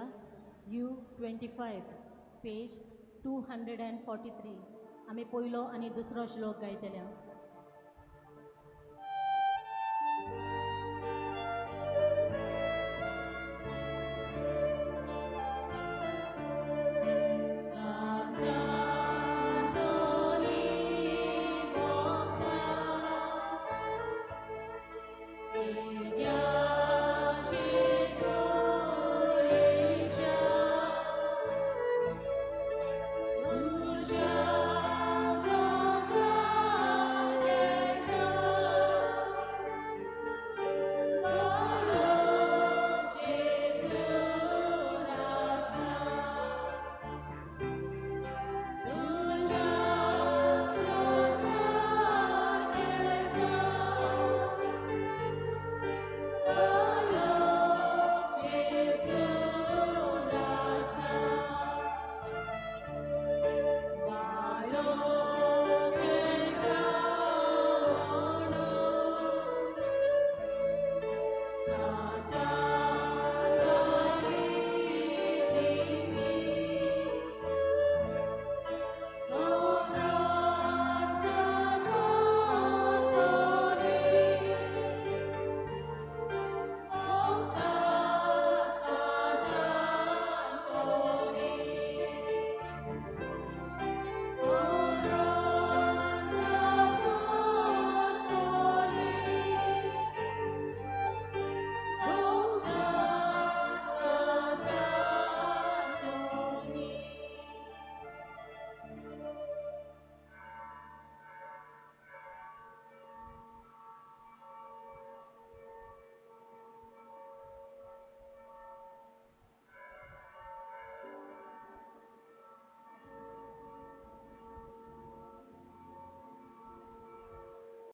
S1: U25 पेज 243 आमी पयलो आनी दुसरो श्लोक गायतल्या